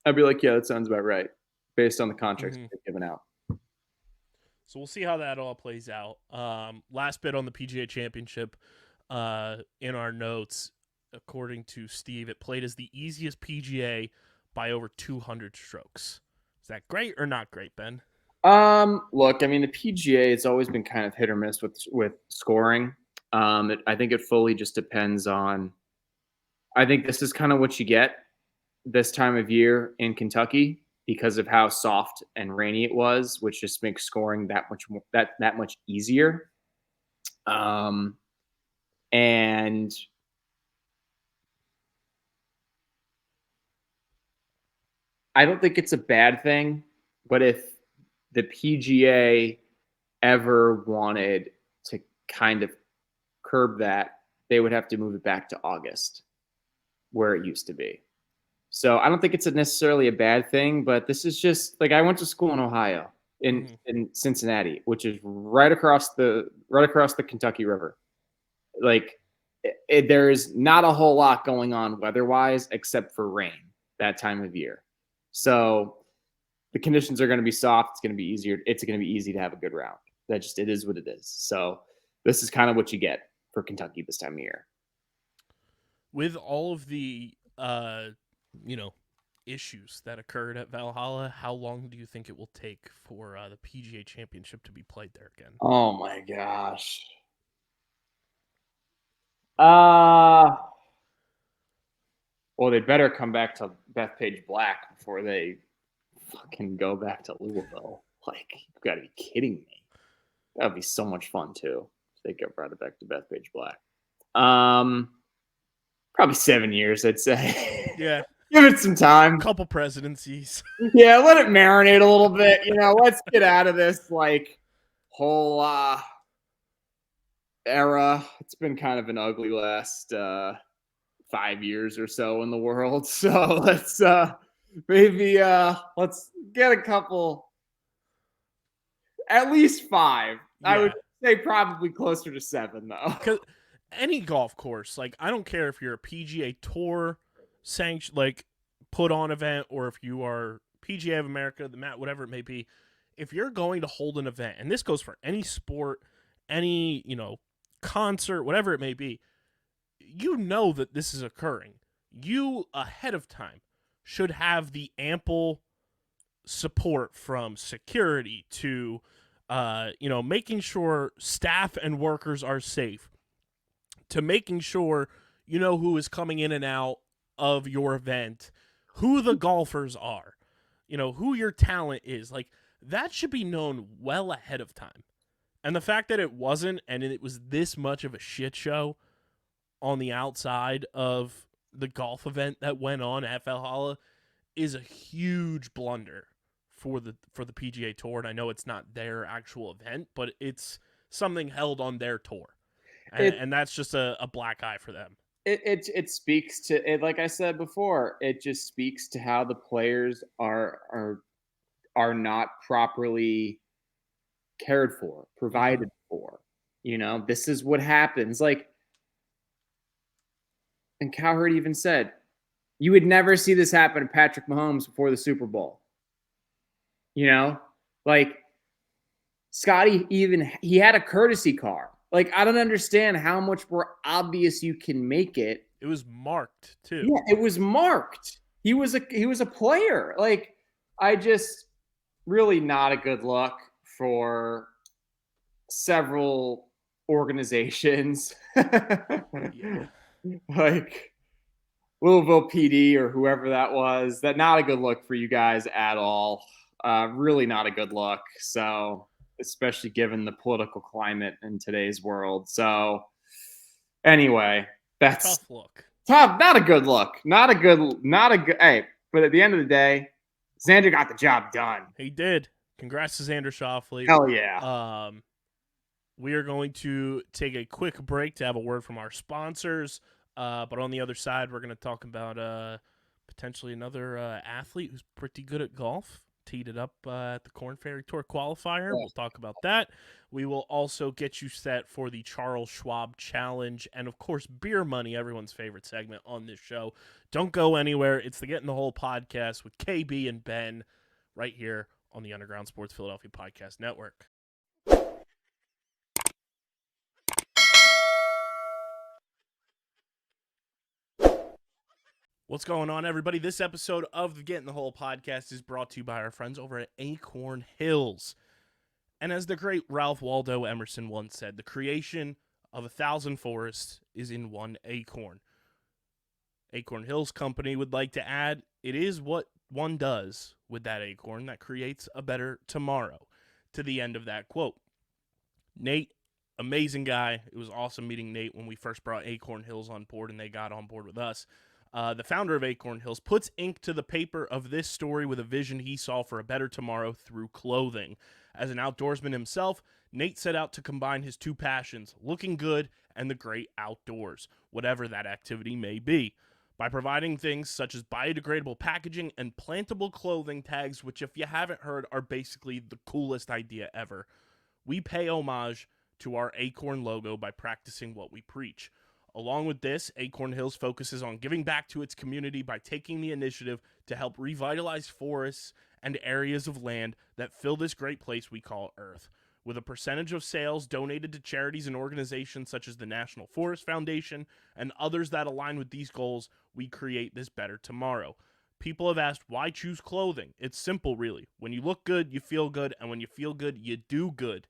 I'd be like, yeah, that sounds about right based on the contracts they've given out. So we'll see how that all plays out. Last bit on the PGA Championship in our notes, according to Steve, it played as the easiest PGA by over 200 strokes. Is that great or not great, Ben? Look, I mean, the PGA has always been kind of hit or miss with scoring. I think it fully just depends on. I think this is kind of what you get this time of year in Kentucky because of how soft and rainy it was, which just makes scoring that much easier. And I don't think it's a bad thing, but if the PGA ever wanted to kind of curb that, they would have to move it back to August where it used to be. So I don't think it's necessarily a bad thing, but this is just like I went to school in Ohio in Cincinnati, which is right across the Kentucky River. Like there's not a whole lot going on weather-wise except for rain that time of year. So the conditions are going to be soft. It's going to be easier. It's going to be easy to have a good round. It is what it is. So this is kind of what you get for Kentucky this time of year. With all of the, issues that occurred at Valhalla, how long do you think it will take for the PGA Championship to be played there again? Oh my gosh. Well, they better come back to Bethpage Black before they fucking go back to Louisville. Like, you've got to be kidding me. That would be so much fun too. If they get brought it back to Bethpage Black. Probably 7 years, I'd say. Yeah. Give it some time. A couple presidencies. Yeah, let it marinate a little bit. Let's get out of this like whole era. It's been kind of an ugly last 5 years or so in the world. So let's maybe let's get a couple At least 5. Yeah. I would say probably closer to 7, though. Because any golf course, like, I don't care if you're a PGA Tour sanction, like, put on event, or if you are PGA of America, the mat, whatever it may be, if you're going to hold an event, and this goes for any sport, any, concert, whatever it may be, you know that this is occurring. You, ahead of time, should have the ample support from security to, making sure staff and workers are safe, to making sure you know who is coming in and out of your event, who the golfers are, who your talent is. Like, that should be known well ahead of time. And the fact that it wasn't, and it was this much of a shit show on the outside of the golf event that went on at Valhalla, is a huge blunder for the PGA Tour. And I know it's not their actual event, but it's something held on their tour, and that's just a black eye for them. It speaks to it, like I said before. It just speaks to how the players are not properly cared for, provided for. This is what happens. Like, and Cowherd even said, you would never see this happen to Patrick Mahomes before the Super Bowl. Like, Scottie he had a courtesy car. Like, I don't understand how much more obvious you can make it. It was marked too. Yeah, it was marked. He was a player. Like, I just really not a good look for several organizations. Yeah. Like Louisville PD or whoever that was. That not a good look for you guys at all. Really not a good look. So, especially given the political climate in today's world. So, anyway, that's tough look. Tough. Not a good look. Not a good. Hey, but at the end of the day, Xander got the job done. He did. Congrats to Xander Schauffele. Hell yeah. We are going to take a quick break to have a word from our sponsors. But on the other side, we're going to talk about potentially another athlete who's pretty good at golf. Teed it up at the Korn Ferry Tour qualifier. We'll talk about that. We will also get you set for the Charles Schwab Challenge and, of course, beer money, everyone's favorite segment on this show. Don't go anywhere. It's the Get in the Hole podcast with KB and Ben right here on the Underground Sports Philadelphia Podcast Network. What's going on, everybody? This episode of the Get in the Hole podcast is brought to you by our friends over at Acorn Hills. And as the great Ralph Waldo Emerson once said, the creation of 1,000 forests is in one acorn. Acorn Hills Company would like to add, it is what one does with that acorn that creates a better tomorrow, to the end of that quote. Nate, amazing guy. It was awesome meeting Nate when we first brought Acorn Hills on board and they got on board with us. The founder of Acorn Hills puts ink to the paper of this story with a vision he saw for a better tomorrow through clothing. As an outdoorsman himself, Nate set out to combine his two passions, looking good and the great outdoors, whatever that activity may be, by providing things such as biodegradable packaging and plantable clothing tags, which, if you haven't heard, are basically the coolest idea ever. We pay homage to our Acorn logo by practicing what we preach. Along with this, Acorn Hills focuses on giving back to its community by taking the initiative to help revitalize forests and areas of land that fill this great place we call Earth. With a percentage of sales donated to charities and organizations such as the National Forest Foundation and others that align with these goals, we create this better tomorrow. People have asked, why choose clothing? It's simple, really. When you look good, you feel good, and when you feel good, you do good.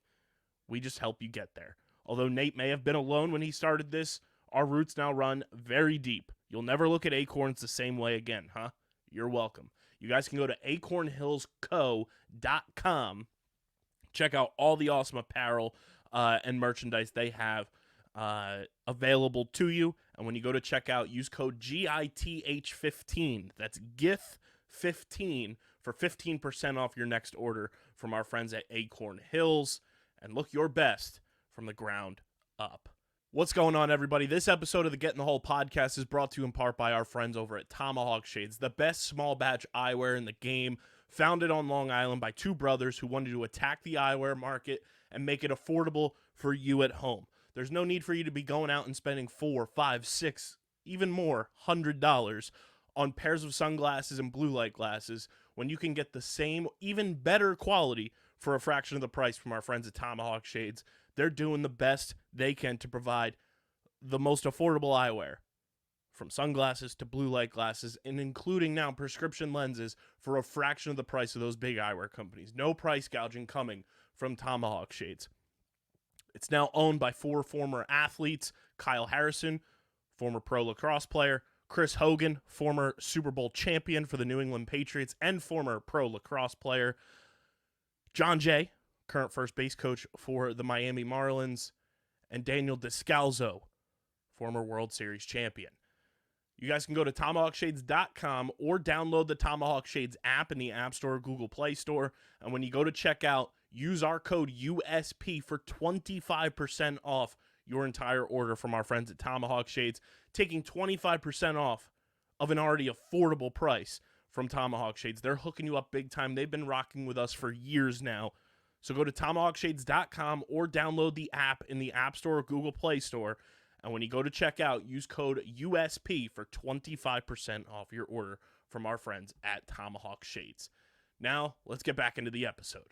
We just help you get there. Although Nate may have been alone when he started this, our roots now run very deep. You'll never look at acorns the same way again, huh? You're welcome. You guys can go to acornhillsco.com. Check out all the awesome apparel and merchandise they have available to you. And when you go to checkout, use code GITH15. That's GITH15 for 15% off your next order from our friends at Acorn Hills. And look your best from the ground up. What's going on, everybody? This episode of the Get in the Hole podcast is brought to you in part by our friends over at Tomahawk Shades, the best small batch eyewear in the game. founded on Long Island by two brothers who wanted to attack the eyewear market and make it affordable for you at home. There's no need for you to be going out and spending $4, $5, $6, even more $100 on pairs of sunglasses and blue light glasses when you can get the same, even better quality for a fraction of the price from our friends at Tomahawk Shades. They're doing the best they can to provide the most affordable eyewear, from sunglasses to blue light glasses, and including now prescription lenses for a fraction of the price of those big eyewear companies. No price gouging coming from Tomahawk Shades. It's now owned by 4 former athletes: Kyle Harrison, former pro lacrosse player; Chris Hogan, former Super Bowl champion for the New England Patriots and former pro lacrosse player; John Jay, current first base coach for the Miami Marlins; and Daniel Descalzo, former World Series champion. You guys can go to TomahawkShades.com or download the Tomahawk Shades app in the App Store or Google Play Store. And when you go to checkout, use our code USP for 25% off your entire order from our friends at Tomahawk Shades, taking 25% off of an already affordable price from Tomahawk Shades. They're hooking you up big time. They've been rocking with us for years now. So go to TomahawkShades.com or download the app in the App Store or Google Play Store. And when you go to checkout, use code USP for 25% off your order from our friends at Tomahawk Shades. Now, let's get back into the episode.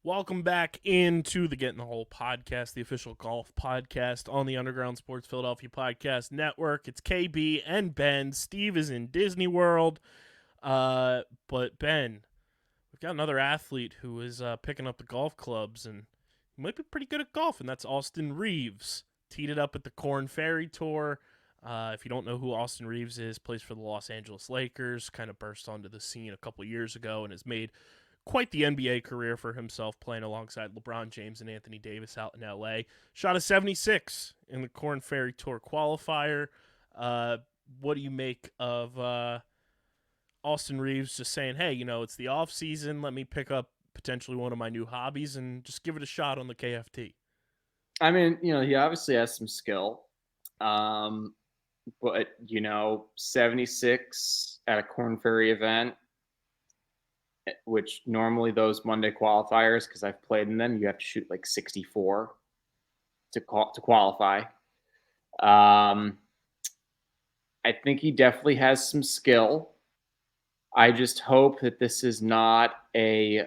Welcome back into the Get in the Hole podcast, the official golf podcast on the Underground Sports Philadelphia Podcast Network. It's KB and Ben. Steve is in Disney World. But Ben, we've got another athlete who is picking up the golf clubs, and he might be pretty good at golf, and that's Austin Reaves. Teed it up at the Korn Ferry Tour. If you don't know who Austin Reaves is, plays for the Los Angeles Lakers, kind of burst onto the scene a couple years ago and has made quite the NBA career for himself, playing alongside LeBron James and Anthony Davis out in LA. Shot a 76 in the Korn Ferry Tour qualifier. What do you make of Austin Reaves just saying, hey, it's the off season, let me pick up potentially one of my new hobbies and just give it a shot on the KFT? I mean, he obviously has some skill. But 76 at a Korn Ferry event, which normally those Monday qualifiers, because I've played in them, you have to shoot like 64 to qualify. I think he definitely has some skill. I just hope that this is not a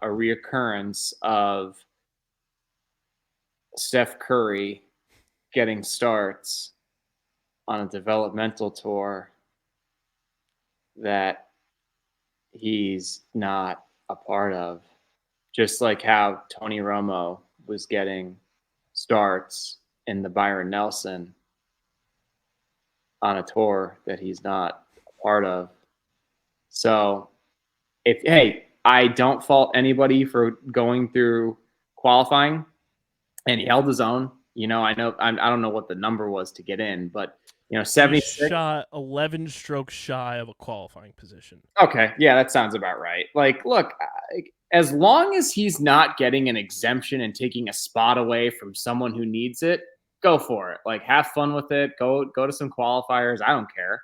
reoccurrence of Steph Curry getting starts on a developmental tour that he's not a part of, just like how Tony Romo was getting starts in the Byron Nelson on a tour that he's not a part of. So I don't fault anybody for going through qualifying, and he held his own. I don't know what the number was to get in, but 76 He shot 11 strokes shy of a qualifying position. Okay, yeah, that sounds about right. Like, look, as long as he's not getting an exemption and taking a spot away from someone who needs it, go for it. Like, have fun with it. Go to some qualifiers. I don't care.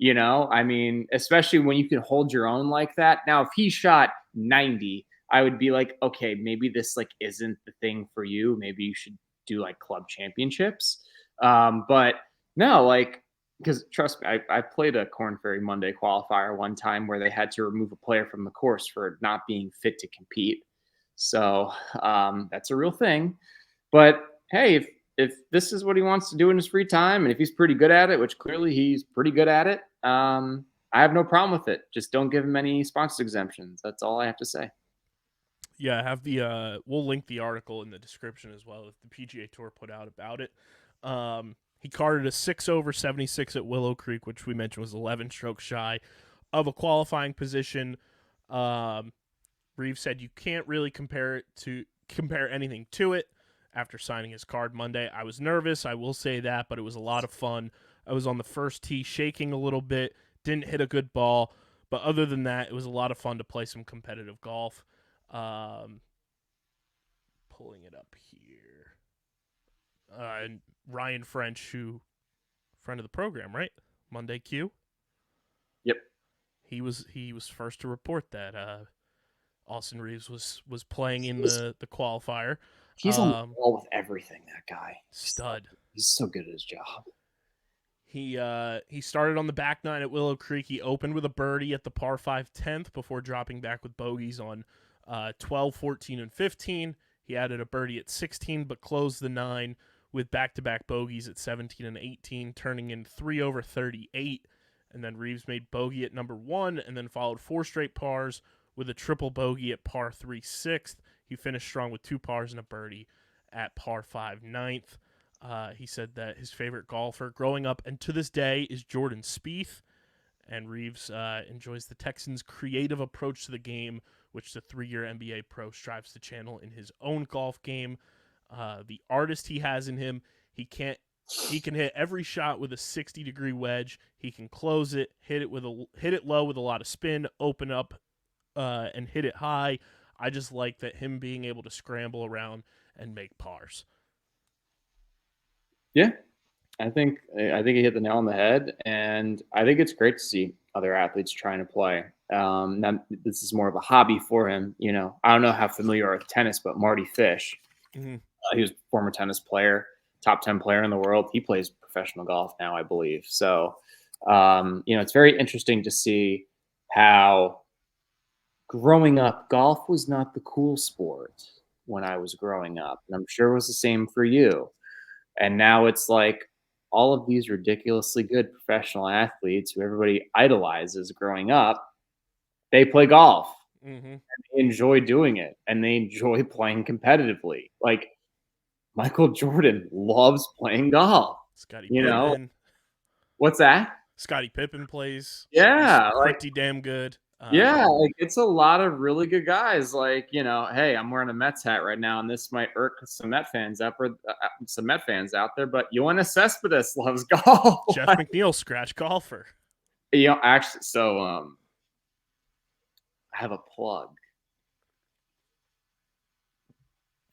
I mean, especially when you can hold your own like that. Now, if he shot 90, I would be like, okay, maybe this isn't the thing for you. Maybe you should do club championships. But no, because trust me, I played a Korn Ferry Monday qualifier one time where they had to remove a player from the course for not being fit to compete. So that's a real thing. But hey, if this is what he wants to do in his free time, and if he's pretty good at it, which clearly he's pretty good at it, I have no problem with it. Just don't give him any sponsor exemptions. That's all I have to say. Yeah, I have the we'll link the article in the description as well that the PGA Tour put out about it. He carded a 6 over 76 at Willow Creek, which we mentioned was 11 strokes shy of a qualifying position. Reeves said you can't really compare anything to it after signing his card Monday. I was nervous, I will say that, but it was a lot of fun. I was on the first tee shaking a little bit, didn't hit a good ball, but other than that, it was a lot of fun to play some competitive golf. Pulling it up here. And Ryan French, friend of the program, right? Monday Q. Yep. He was first to report that Austin Reaves was playing in the qualifier. He's on the ball with everything, that guy. Stud. He's so good at his job. He started on the back nine at Willow Creek. He opened with a birdie at the par 5 10th before dropping back with bogeys on 12, 14, and 15. He added a birdie at 16, but closed the 9 with back-to-back bogeys at 17 and 18, turning in 3 over 38. And then Reaves made bogey at number 1 and then followed 4 straight pars with a triple bogey at par 3 6th. He finished strong with 2 pars and a birdie at par 5 9th. He said that his favorite golfer growing up and to this day is Jordan Spieth, and Reaves enjoys the Texans' creative approach to the game, which the 3-year NBA pro strives to channel in his own golf game. The artist he has in him, he can hit every shot with a 60-degree wedge. He can close it, hit it low with a lot of spin, open up, and hit it high. I just like that him being able to scramble around and make pars. Yeah, I think he hit the nail on the head, and I think it's great to see other athletes trying to play. Now, this is more of a hobby for him. You know, I don't know how familiar you are with tennis, but Marty Fish, he was a former tennis player, top 10 player in the world. He plays professional golf now, I believe. So, it's very interesting to see how growing up, golf was not the cool sport when I was growing up, and I'm sure it was the same for you. And now it's like all of these ridiculously good professional athletes who everybody idolizes growing up, they play golf. Mm-hmm. And they enjoy doing it, and they enjoy playing competitively. Like Michael Jordan loves playing golf. Scottie You know? Pippen. What's that? Scottie Pippen plays. Yeah, He's pretty damn good. Yeah, like it's a lot of really good guys. Like, hey, I'm wearing a Mets hat right now, and this might irk some Met fans up or some Met fans out there. But Yoenis Cespedes loves golf. Jeff McNeil, scratch golfer. Actually, so I have a plug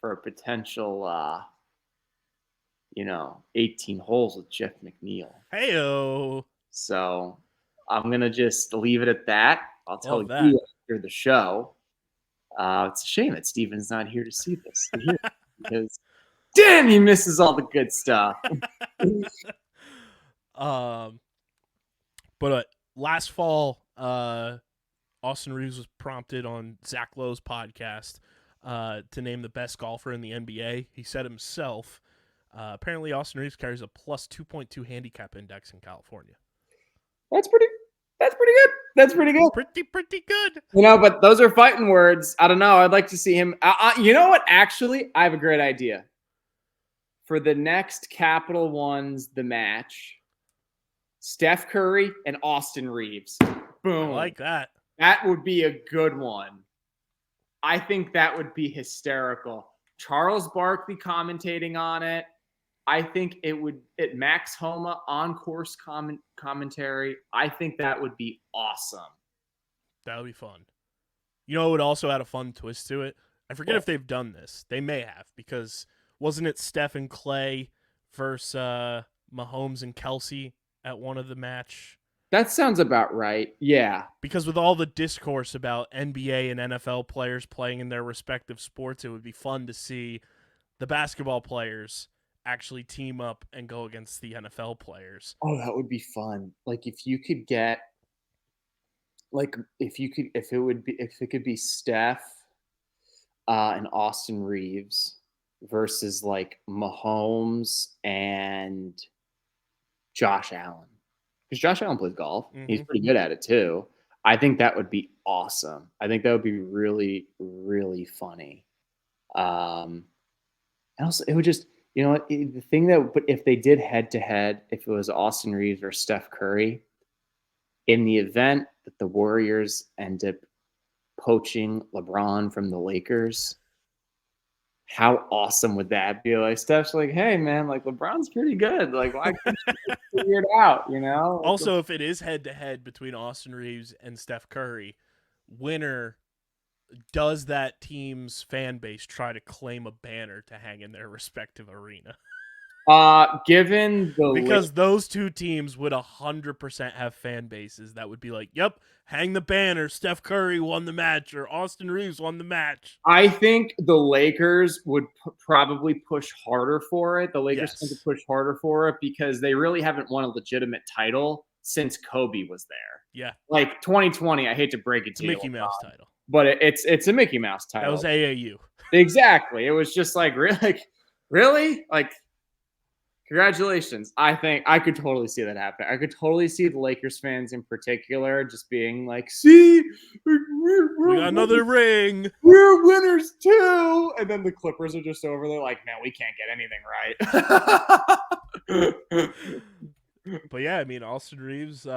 for a potential, 18 holes with Jeff McNeil. Heyo. So I'm gonna just leave it at that. I'll tell Love you that. after the show. It's a shame that Steven's not here to see this because, damn, he misses all the good stuff. But last fall, Austin Reaves was prompted on Zach Lowe's podcast to name the best golfer in the NBA. He said himself, apparently Austin Reaves carries a plus 2.2 handicap index in California. That's pretty good. That's pretty good. Pretty good. But those are fighting words. I don't know. I'd like to see him. You know what? Actually, I have a great idea. For the next Capital One's The Match, Steph Curry and Austin Reaves. Boom. I like that. That would be a good one. I think that would be hysterical. Charles Barkley commentating on it. I think Max Homa on course commentary. I think that would be awesome. That would be fun. It would also add a fun twist to it. I forget if they've done this. They may have, because wasn't it Steph and Clay versus Mahomes and Kelsey at one of the match? That sounds about right. Yeah. Because with all the discourse about NBA and NFL players playing in their respective sports, it would be fun to see the basketball players actually team up and go against the NFL players. Oh, that would be fun. Like if you could get, if it could be Steph and Austin Reaves versus like Mahomes and Josh Allen. Because Josh Allen plays golf. Mm-hmm. He's pretty good at it too. I think that would be awesome. I think that would be really, really funny. And also it would just, the thing but if they did head-to-head, if it was Austin Reaves or Steph Curry, in the event that the Warriors end up poaching LeBron from the Lakers, how awesome would that be? Like, Steph's like, hey, man, like, LeBron's pretty good. Like, why can't you figure it out, Also, if it is head-to-head between Austin Reaves and Steph Curry, winner, does that team's fan base try to claim a banner to hang in their respective arena? Given the Because those two teams would 100% have fan bases that would be like, yep, hang the banner, Steph Curry won the match, or Austin Reaves won the match. I think the Lakers would probably push harder for it. The Lakers tend to push harder for it because they really haven't won a legitimate title since Kobe was there. Yeah. Like 2020, I hate to break it It's to a you. Mickey Mouse title. But it's a Mickey Mouse title. That was AAU. Exactly. It was just like, really? Like, congratulations. I think I could totally see that happening. I could totally see the Lakers fans in particular just being like, see, We got another ring. We're winners too. And then the Clippers are just over there like, man, we can't get anything right. But yeah, I mean, Austin Reaves,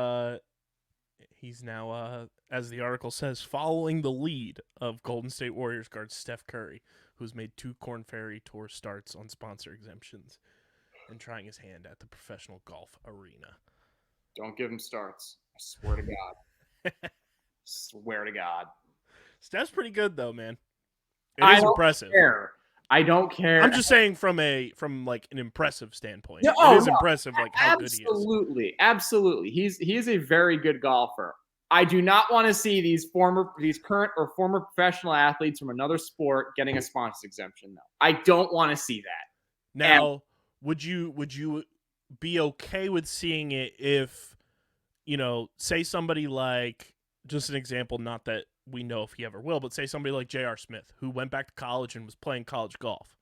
he's now, as the article says, following the lead of Golden State Warriors guard Steph Curry, who's made 2 Korn Ferry Tour starts on sponsor exemptions and trying his hand at the professional golf arena. Don't give him starts. I swear to God. Swear to God. Steph's pretty good though, man. It is impressive. I don't care. I'm just saying from like an impressive standpoint. Yeah, it is impressive like how good he is. Absolutely. He is a very good golfer. I do not want to see these current or former professional athletes from another sport getting a sponsor exemption though. I don't want to see that. Now, would you be okay with seeing it if, say somebody like, just an example, not that we know if he ever will, but say somebody like J.R. Smith, who went back to college and was playing college golf.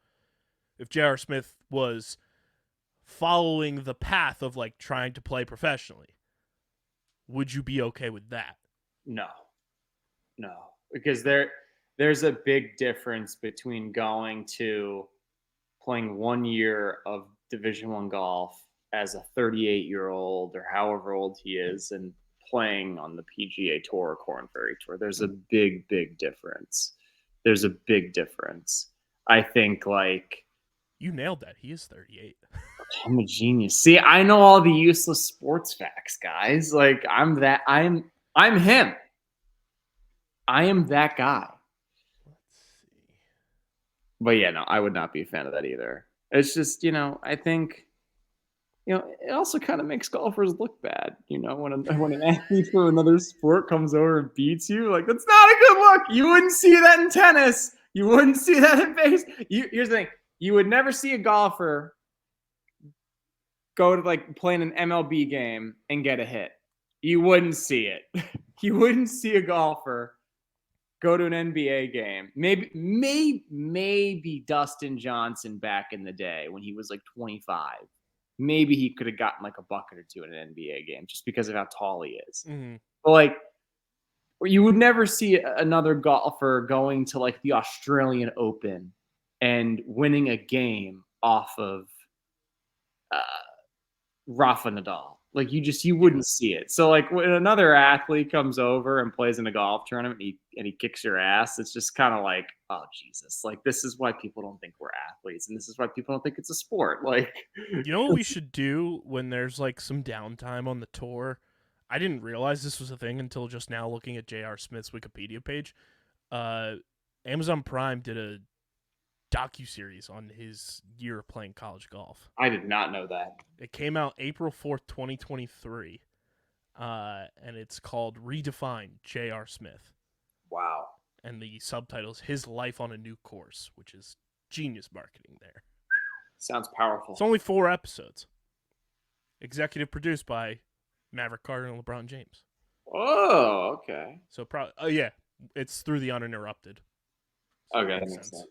If J.R. Smith was following the path of, like, trying to play professionally, would you be okay with that? No. Because there's a big difference between going to playing 1 year of Division I golf as a 38-year-old or however old he is and playing on the PGA Tour or Korn Ferry Tour. There's a big difference. I think, like... You nailed that. He is 38. I'm a genius. See, I know all the useless sports facts, guys. Like, I'm him. I am that guy. Let's see. But yeah, no, I would not be a fan of that either. It's just, I think... it also kind of makes golfers look bad, when an athlete from another sport comes over and beats you. Like, that's not a good look. You wouldn't see that in tennis. You wouldn't see that in base. Here's the thing. You would never see a golfer go to, like, playing an MLB game and get a hit. You wouldn't see it. You wouldn't see a golfer go to an NBA game. Maybe Dustin Johnson back in the day when he was, like, 25. Maybe he could have gotten like a bucket or two in an NBA game just because of how tall he is. Mm-hmm. But like, you would never see another golfer going to like the Australian Open and winning a game off of Rafa Nadal. Like you wouldn't see it. So like when another athlete comes over and plays in a golf tournament and he kicks your ass, it's just kind of like, oh Jesus, like this is why people don't think we're athletes, and this is why people don't think it's a sport. Like, you know what we should do when there's like some downtime on the tour? I didn't realize this was a thing until just now looking at J.R. Smith's Wikipedia page. Amazon Prime did a docuseries on his year of playing college golf. I did not know that. It came out April 4th, 2023, and it's called Redefined J.R. Smith. Wow. And the subtitle's His Life on a New Course, which is genius marketing there. Sounds powerful. It's only 4 episodes. Executive produced by Maverick Carter and LeBron James. Oh, okay. So, yeah, it's through the uninterrupted. So okay, that makes sense.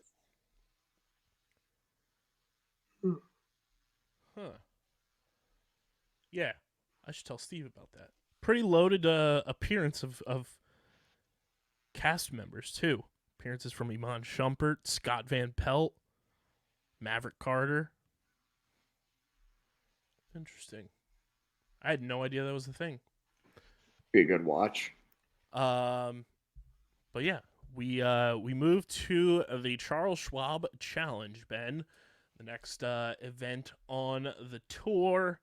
Huh. Yeah, I should tell Steve about that. Pretty loaded appearance of cast members, too. Appearances from Iman Shumpert, Scott Van Pelt, Maverick Carter. Interesting. I had no idea that was a thing. Be a good watch. But yeah, we moved to the Charles Schwab Challenge, Ben. The next event on the tour.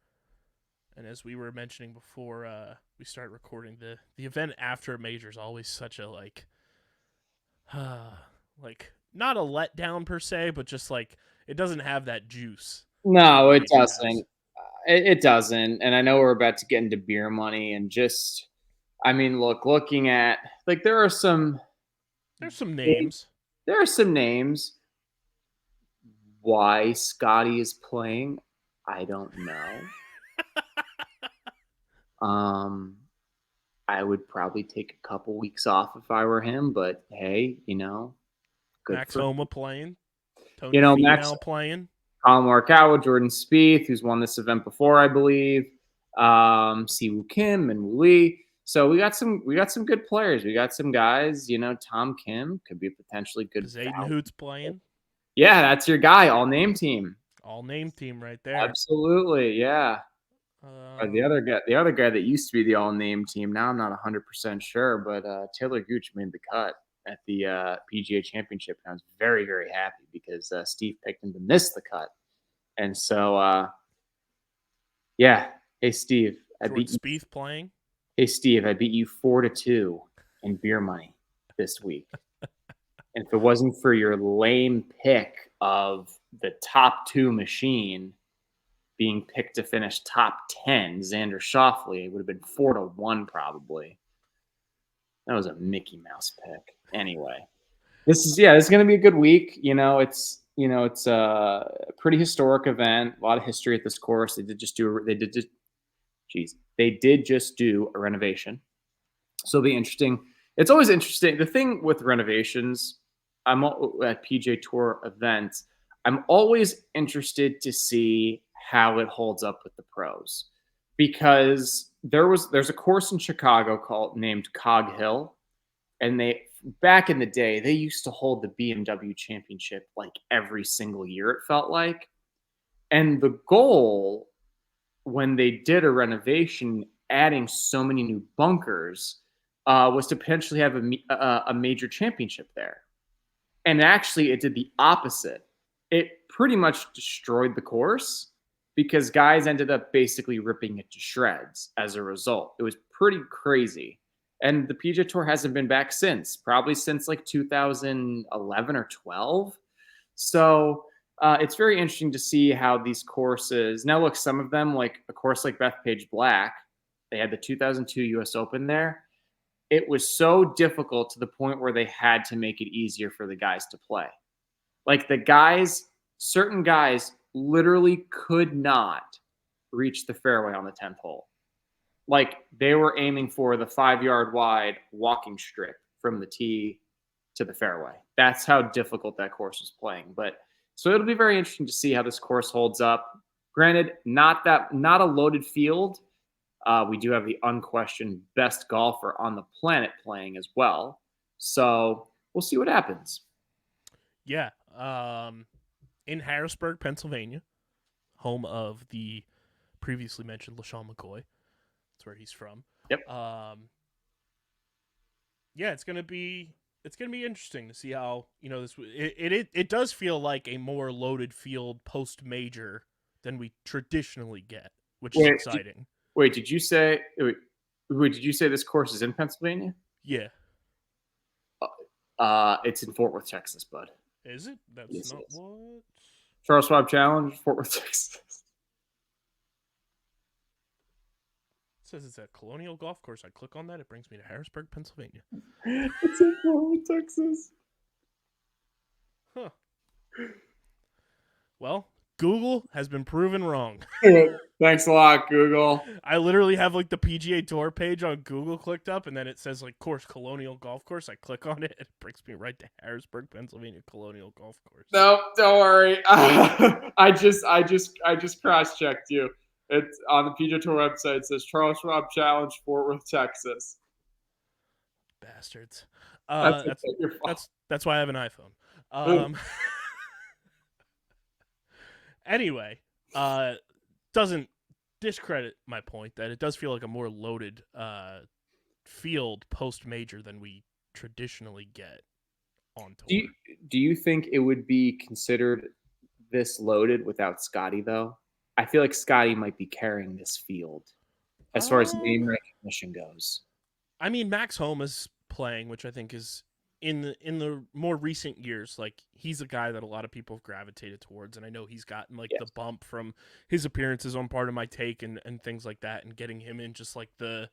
And as we were mentioning before we started recording, the event after a major is always such a like not a letdown per se, but just like it doesn't have that juice No, it Major has. doesn't. It doesn't. And I know we're about to get into beer money and just, I mean, looking at like There's some names. There are some names. Why Scottie is playing, I don't know. I would probably take a couple weeks off if I were him, but hey, good Max for Homa playing. Tony Max playing. Colin Morikawa, Jordan Spieth, who's won this event before, I believe. Siwoo Kim and Wu Lee. So we got some good players. We got some guys. Tom Kim could be a potentially good. Zayden Hoot's playing. Yeah, that's your guy. All name team. All name team right there. Absolutely, yeah. The other guy that used to be the all name team. Now I'm not 100% sure, but Taylor Gooch made the cut at the PGA Championship, and I was very, very happy because Steve picked him to miss the cut. And so, yeah. Hey, Steve, I beat you. Spieth playing. Hey, Steve, I beat you 4-2 in beer money this week. And if it wasn't for your lame pick of the top 2 machine being picked to finish top 10, Xander Schauffele, it would have been 4-1 probably. That was a Mickey Mouse pick. Anyway, this is going to be a good week. It's a pretty historic event. A lot of history at this course. They did just do a renovation. So it'll be interesting. It's always interesting. The thing with renovations, I'm at PGA Tour events, I'm always interested to see how it holds up with the pros, because there's a course in Chicago named Cog Hill, and back in the day they used to hold the BMW Championship like every single year, it felt like. And the goal when they did a renovation, adding so many new bunkers, was to potentially have a major championship there. And actually it did the opposite. It pretty much destroyed the course because guys ended up basically ripping it to shreds as a result. It was pretty crazy. And the PGA Tour hasn't been back since, probably since like 2011 or 12. So it's very interesting to see how these courses, now look, some of them, like a course like Bethpage Black, they had the 2002 US Open there. It was so difficult to the point where they had to make it easier for the guys to play. Like certain guys literally could not reach the fairway on the 10th hole. Like they were aiming for the 5-yard wide walking strip from the tee to the fairway. That's how difficult that course was playing. But so it'll be very interesting to see how this course holds up. Granted, not a loaded field. We do have the unquestioned best golfer on the planet playing as well. So we'll see what happens. Yeah. In Harrisburg, Pennsylvania, home of the previously mentioned LaShawn McCoy. That's where he's from. Yep. Yeah, it's gonna be interesting to see how it does feel like a more loaded field post major than we traditionally get, which is exciting. Did you say this course is in Pennsylvania? Yeah. It's in Fort Worth, Texas, bud. Is it? That's yes, not what. Charles Schwab Challenge, Fort Worth, Texas. It says it's a Colonial Golf Course. I click on that, it brings me to Harrisburg, Pennsylvania. It's in Fort Worth, Texas. Huh. Well, Google has been proven wrong. Thanks a lot, Google. I literally have like the PGA Tour page on Google clicked up, and then it says like course Colonial Golf Course. I click on it, it brings me right to Harrisburg, Pennsylvania Colonial Golf Course. No, don't worry. I just cross-checked you. It's on the PGA Tour website. It says Charles Schwab Challenge, Fort Worth, Texas. Bastards. That's why I have an iPhone. Anyway, doesn't discredit my point that it does feel like a more loaded field post-major than we traditionally get on tour. Do you think it would be considered this loaded without Scottie, though? I feel like Scottie might be carrying this field as far as name recognition goes. I mean, Max Homa's playing, which I think is in the more recent years, like he's a guy that a lot of people have gravitated towards, and I know he's gotten like the bump from his appearances on Part of My Take and things like that, and getting him in just like the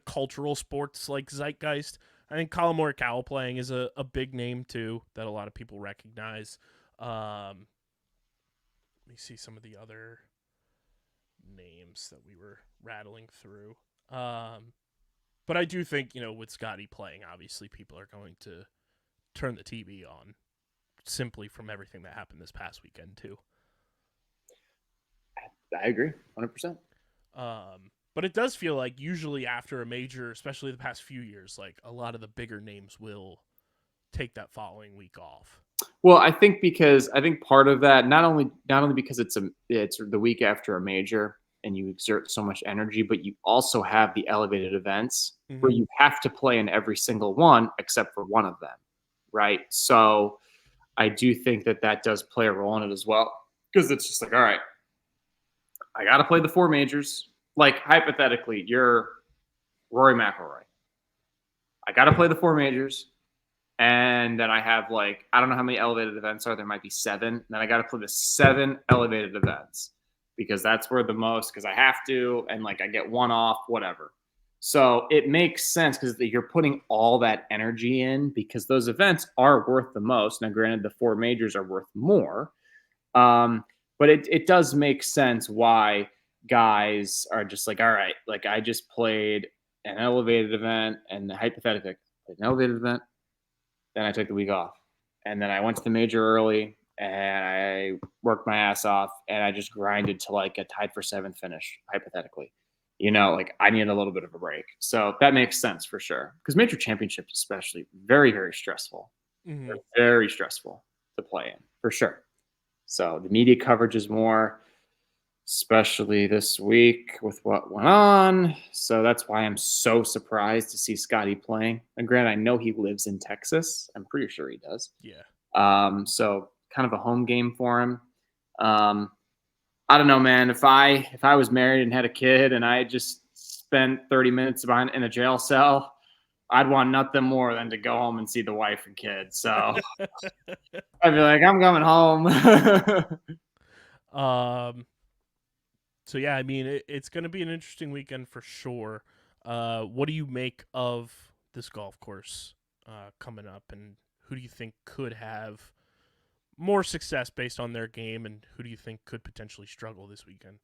cultural sports like zeitgeist. I think Colin Morikawa playing is a big name too that a lot of people recognize. Let me see some of the other names that we were rattling through. But I do think, with Scottie playing, obviously people are going to turn the TV on simply from everything that happened this past weekend too. I agree 100%. But it does feel like usually after a major, especially the past few years, like a lot of the bigger names will take that following week off. Well, I think part of that, not only because it's the week after a major and you exert so much energy, but you also have the elevated events where you have to play in every single one except for one of them, right? So I do think that does play a role in it as well, because it's just like, all right, I got to play the 4 majors. Like, hypothetically, you're Rory McIlroy. I got to play the 4 majors. And then I have, like, I don't know how many elevated events are. There might be 7. And then I got to play the 7 elevated events because that's where the most, because I have to. And, like, I get one off, whatever. So it makes sense because you're putting all that energy in because those events are worth the most. Now, granted, the 4 majors are worth more. But it does make sense why guys are just like, all right, like I just played an elevated event and hypothetically played an elevated event. Then I took the week off and then I went to the major early and I worked my ass off and I just grinded to like a tied for 7th finish, hypothetically. Like I need a little bit of a break. So that makes sense for sure. Because major championships, especially, very, very stressful. They're very stressful to play in, for sure. So the media coverage is more, especially this week with what went on. So that's why I'm so surprised to see Scottie playing. And granted, I know he lives in Texas. I'm pretty sure he does. Yeah. So kind of a home game for him. I don't know, man. If I was married and had a kid and I just spent 30 minutes in a jail cell, I'd want nothing more than to go home and see the wife and kids. So I'd be like, I'm coming home. So yeah, I mean, it's going to be an interesting weekend for sure. What do you make of this golf course coming up, and who do you think could have more success based on their game, and who do you think could potentially struggle this weekend?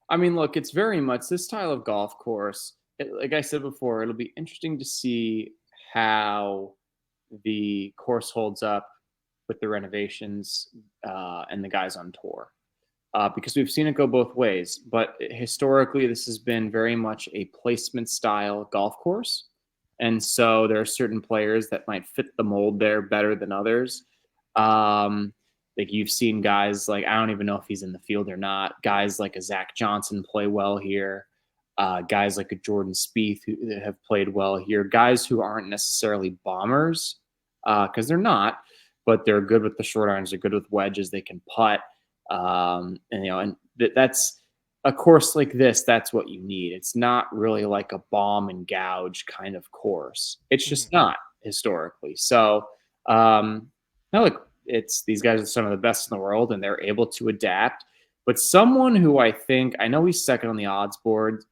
I mean, look, it's very much this style of golf course. Like I said before, it'll be interesting to see how the course holds up with the renovations and the guys on tour. Because we've seen it go both ways. But historically, this has been very much a placement style golf course. And so there are certain players that might fit the mold there better than others. Like you've seen guys like, I don't even know if he's in the field or not. Guys like a Zach Johnson play well here. Guys like a Jordan Spieth who have played well here. Guys who aren't necessarily bombers because they're not, but they're good with the short irons. They're good with wedges. They can putt. That's a course like this. That's what you need. It's not really like a bomb and gouge kind of course. It's just not historically. So, no, look, these guys are some of the best in the world and they're able to adapt. But someone who I know he's second on the odds board,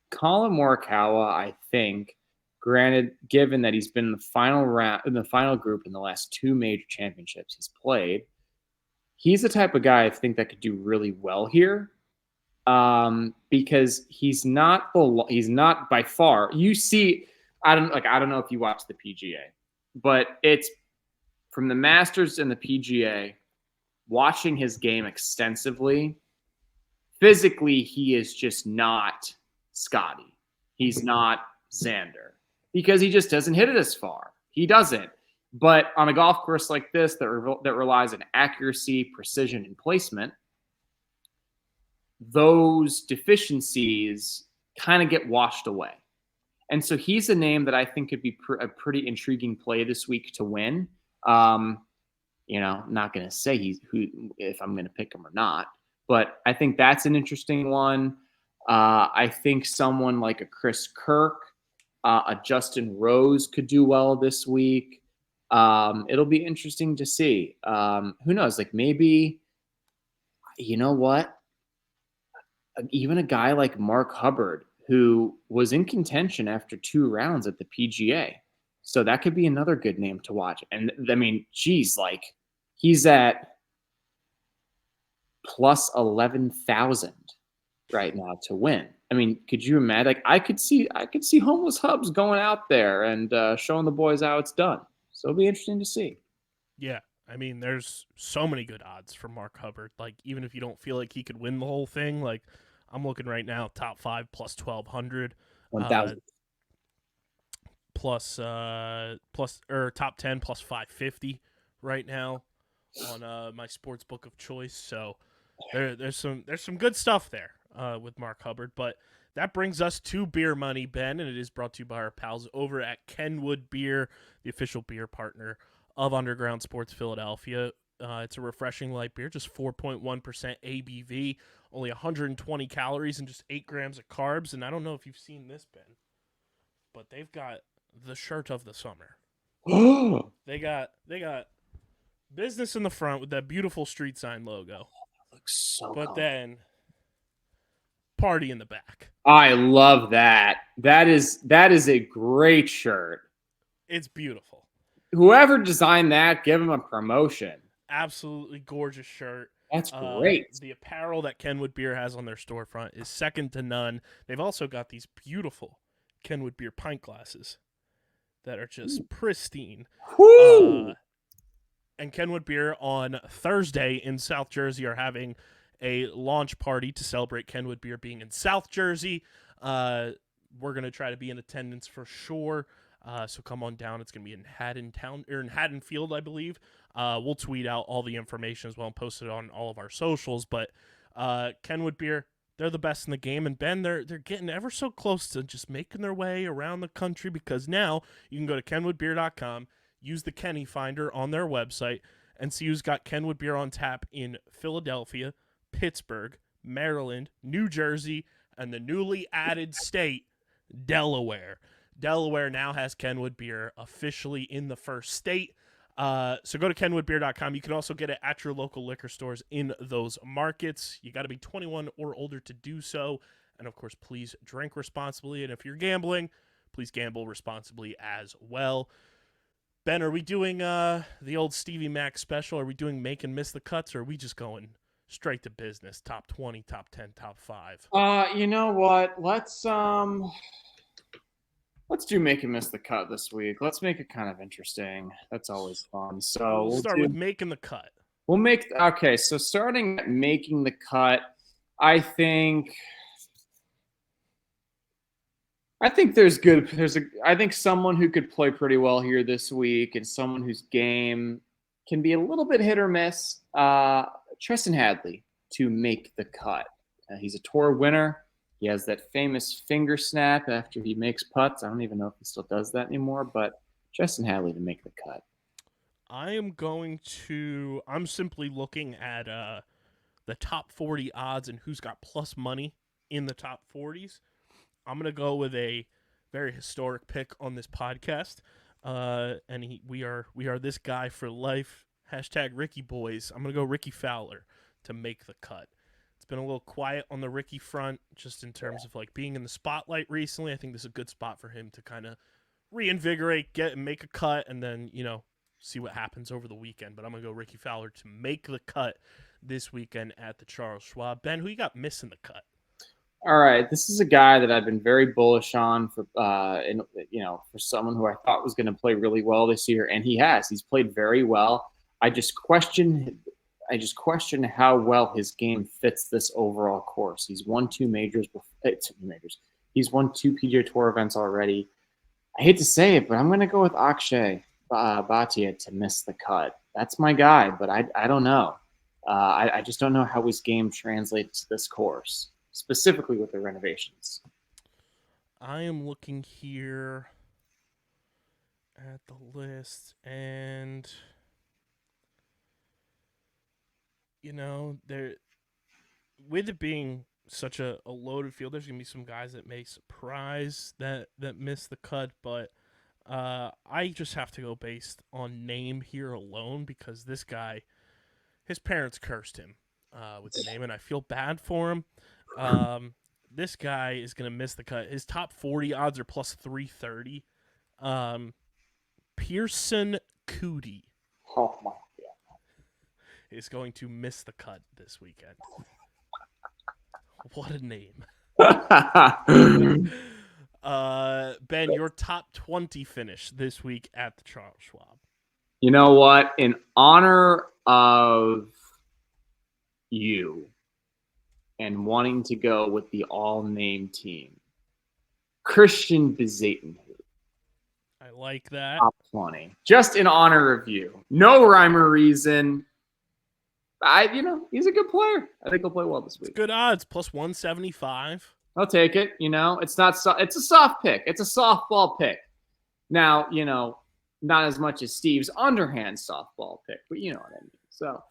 Colin Morikawa, I think, granted, given that he's been in the final round, in the final group in the last 2 major championships he's played, he's the type of guy I think that could do really well here, because he's not by far. You see, I don't know if you watch the PGA, but it's from the Masters and the PGA. Watching his game extensively, physically, he is just not Scottie. He's not Xander because he just doesn't hit it as far. He doesn't. But on a golf course like this that relies on accuracy, precision, and placement, those deficiencies kind of get washed away. And so he's a name that I think could be a pretty intriguing play this week to win. I'm not going to say if I'm going to pick him or not, but I think that's an interesting one. I think someone like a Chris Kirk A Justin Rose could do well this week. It'll be interesting to see. Who knows? Like maybe, you know what? Even a guy like Mark Hubbard, who was in contention after 2 rounds at the PGA. So that could be another good name to watch. And I mean, geez, like he's at plus 11,000 right now to win. I mean, could you imagine? Like I could see homeless Hubs going out there and showing the boys how it's done. So it'll be interesting to see. Yeah. I mean, there's so many good odds for Mark Hubbard. Like, even if you don't feel like he could win the whole thing, like, I'm looking right now, top 5 plus 1,200. 1,000. Plus top 10 plus 550 right now on my sports book of choice. So there's some good stuff there with Mark Hubbard. But that brings us to Beer Money, Ben, and it is brought to you by our pals over at Kenwood Beer, the official beer partner of Underground Sports Philadelphia. It's a refreshing light beer, just 4.1% ABV, only 120 calories and just 8 grams of carbs. And I don't know if you've seen this, Ben, but they've got the shirt of the summer. They got business in the front with that beautiful street sign logo. Looks so But cool. then party in the back. I love that. That is a great shirt. It's beautiful. Whoever designed that, give him a promotion. Absolutely gorgeous shirt. That's great. The apparel that Kenwood Beer has on their storefront is second to none. They've also got these beautiful Kenwood Beer pint glasses that are just pristine. And Kenwood Beer on Thursday in South Jersey are having a launch party to celebrate Kenwood Beer being in South Jersey. We're going to try to be in attendance for sure. So come on down. It's going to be in Haddonfield, I believe. We'll tweet out all the information as well and post it on all of our socials. But Kenwood Beer, they're the best in the game. And Ben, they're getting ever so close to just making their way around the country, because now you can go to kenwoodbeer.com, use the Kenny Finder on their website, and see who's got Kenwood Beer on tap in Philadelphia, Pittsburgh, Maryland, New Jersey, and the newly added state, Delaware. Delaware now has Kenwood Beer officially in the first state. So go to kenwoodbeer.com. You can also get it at your local liquor stores in those markets. You got to be 21 or older to do so. And, of course, please drink responsibly. And if you're gambling, please gamble responsibly as well. Ben, are we doing the old Stevie Mac special? Are we doing make and miss the cuts, or are we just going straight to business? Top 20, top 10, top 5? You know what? Let's do make and miss the cut this week. Let's make it kind of interesting. That's always fun. So We'll start with making the cut. So starting at making the cut, I think I think I think someone who could play pretty well here this week and someone whose game can be a little bit hit or miss. Tristan Hadley to make the cut. He's a tour winner. He has that famous finger snap after he makes putts. I don't even know if he still does that anymore, but Tristan Hadley to make the cut. I'm simply looking at the top 40 odds and who's got plus money in the top 40s. I'm going to go with a very historic pick on this podcast. We are this guy for life. Hashtag Ricky Boys. I'm going to go Ricky Fowler to make the cut. It's been a little quiet on the Ricky front, just in terms of like being in the spotlight recently. I think this is a good spot for him to kind of reinvigorate, make a cut, and then, see what happens over the weekend. But I'm going to go Ricky Fowler to make the cut this weekend at the Charles Schwab. Ben, who you got missing the cut? All right, this is a guy that I've been very bullish on for for someone who I thought was going to play really well this year, and he has. He's played very well. I just question how well his game fits this overall course. He's won two majors. He's won two PGA Tour events already. I hate to say it, but I'm going to go with Akshay Bhatia to miss the cut. That's my guy, but I don't know. I just don't know how his game translates to this course, specifically with the renovations. I am looking here at the list, and there, with it being such a loaded field. There's gonna be some guys that may surprise that miss the cut, but I just have to go based on name here alone because this guy, his parents cursed him with the name, and I feel bad for him. This guy is gonna miss the cut. His top 40 odds are plus 330. Pearson Cootie Oh my is going to miss the cut this weekend. What a name. God. Ben, your top 20 finish this week at the Charles Schwab. You know what? In honor of you and wanting to go with the all-name team, Christian Bezaton, I like that. top 20. Just in honor of you. No rhyme or reason. He's a good player. I think he'll play well this week. Good odds, plus 175. I'll take it. It's not. It's a soft pick. It's a softball pick. Now, not as much as Steve's underhand softball pick, but you know what I mean. So,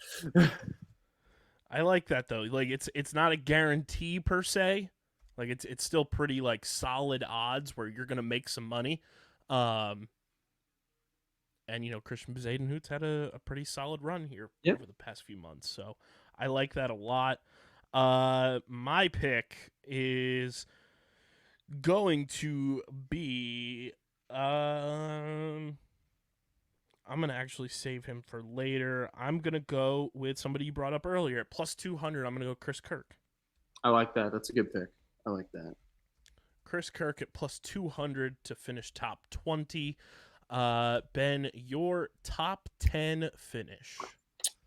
I like that though. Like it's not a guarantee per se. Like it's still pretty like solid odds where you're gonna make some money. And Christian Bezadenhout's had a pretty solid run here over the past few months, so I like that a lot. My pick is going to be I'm gonna actually save him for later. I'm gonna go with somebody you brought up earlier at plus 200. I'm gonna go Chris Kirk. I like that. That's a good pick. I like that. Chris Kirk at plus 200 to finish top 20. Ben, your top 10 finish.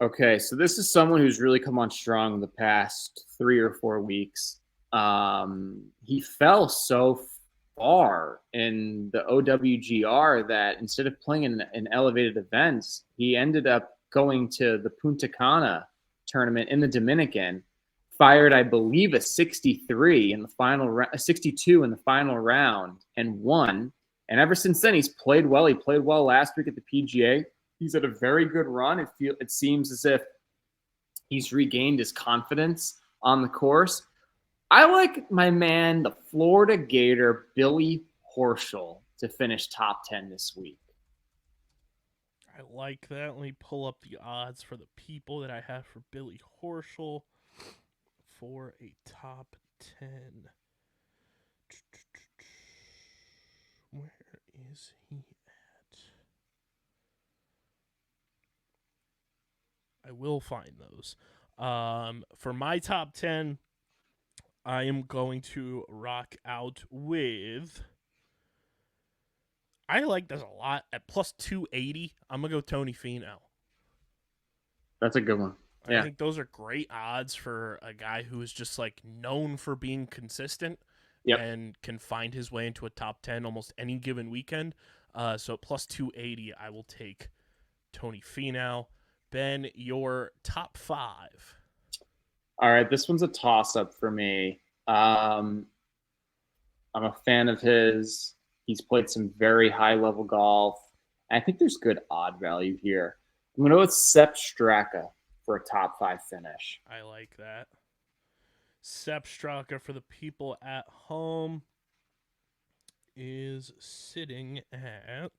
Okay, so this is someone who's really come on strong the past 3 or 4 weeks. He fell so far in the OWGR that instead of playing in elevated events, he ended up going to the Punta Cana tournament in the Dominican, fired, I believe, a 63 in the final a 62 in the final round, and won. And ever since then, he's played well. He played well last week at the PGA. He's had a very good run. It seems as if he's regained his confidence on the course. I like my man, the Florida Gator, Billy Horschel, to finish top 10 this week. I like that. Let me pull up the odds for the people that I have for Billy Horschel for a top 10. Where is he at? I will find those. For my top 10, I am going to rock out with... I like this a lot. At plus 280, I'm going to go Tony Finau. That's a good one. Yeah. I think those are great odds for a guy who is just like known for being consistent. Yep. And can find his way into a top 10 almost any given weekend. So at plus 280, I will take Tony Finau. Ben, your top 5. All right, this one's a toss-up for me. I'm a fan of his. He's played some very high-level golf. And I think there's good odd value here. I'm going to go with Sepp Straka for a top 5 finish. I like that. Sepp Straka for the people at home is sitting at...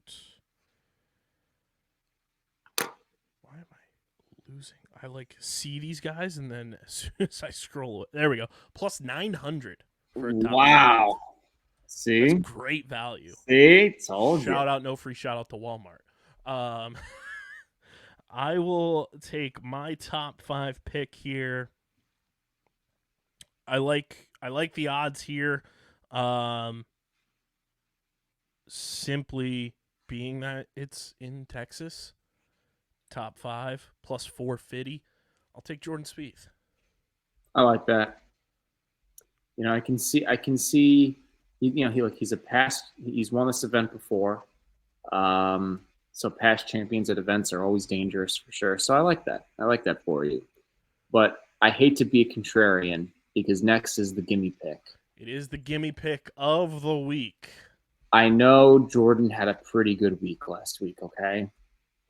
Why am I losing? I see these guys, and then as soon as I scroll, there we go. Plus 900 for a top 5. See? That's great value. See? Told you. Shout out, no free shout out to Walmart. I will take my top 5 pick here. I like the odds here. Simply being that it's in Texas, top 5 plus 450. I'll take Jordan Spieth. I like that. I can see. He's won this event before. So past champions at events are always dangerous for sure. So I like that. I like that for you. But I hate to be a contrarian because next is the gimme pick. It is the gimme pick of the week. I know Jordan had a pretty good week last week, okay?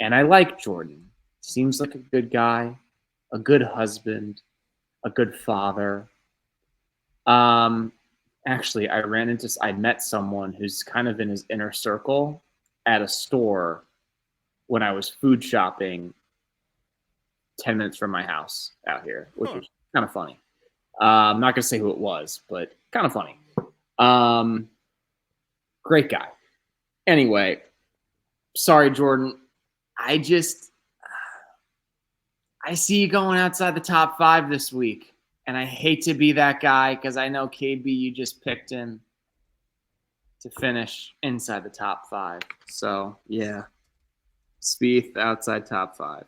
And I like Jordan. Seems like a good guy, a good husband, a good father. Actually, I met someone who's kind of in his inner circle at a store when I was food shopping 10 minutes from my house out here, which was kind of funny. I'm not going to say who it was, but kind of funny. Great guy. Anyway, sorry, Jordan. I see you going outside the top 5 this week. And I hate to be that guy because I know KB, you just picked him to finish inside the top 5. So, yeah. Spieth outside top 5.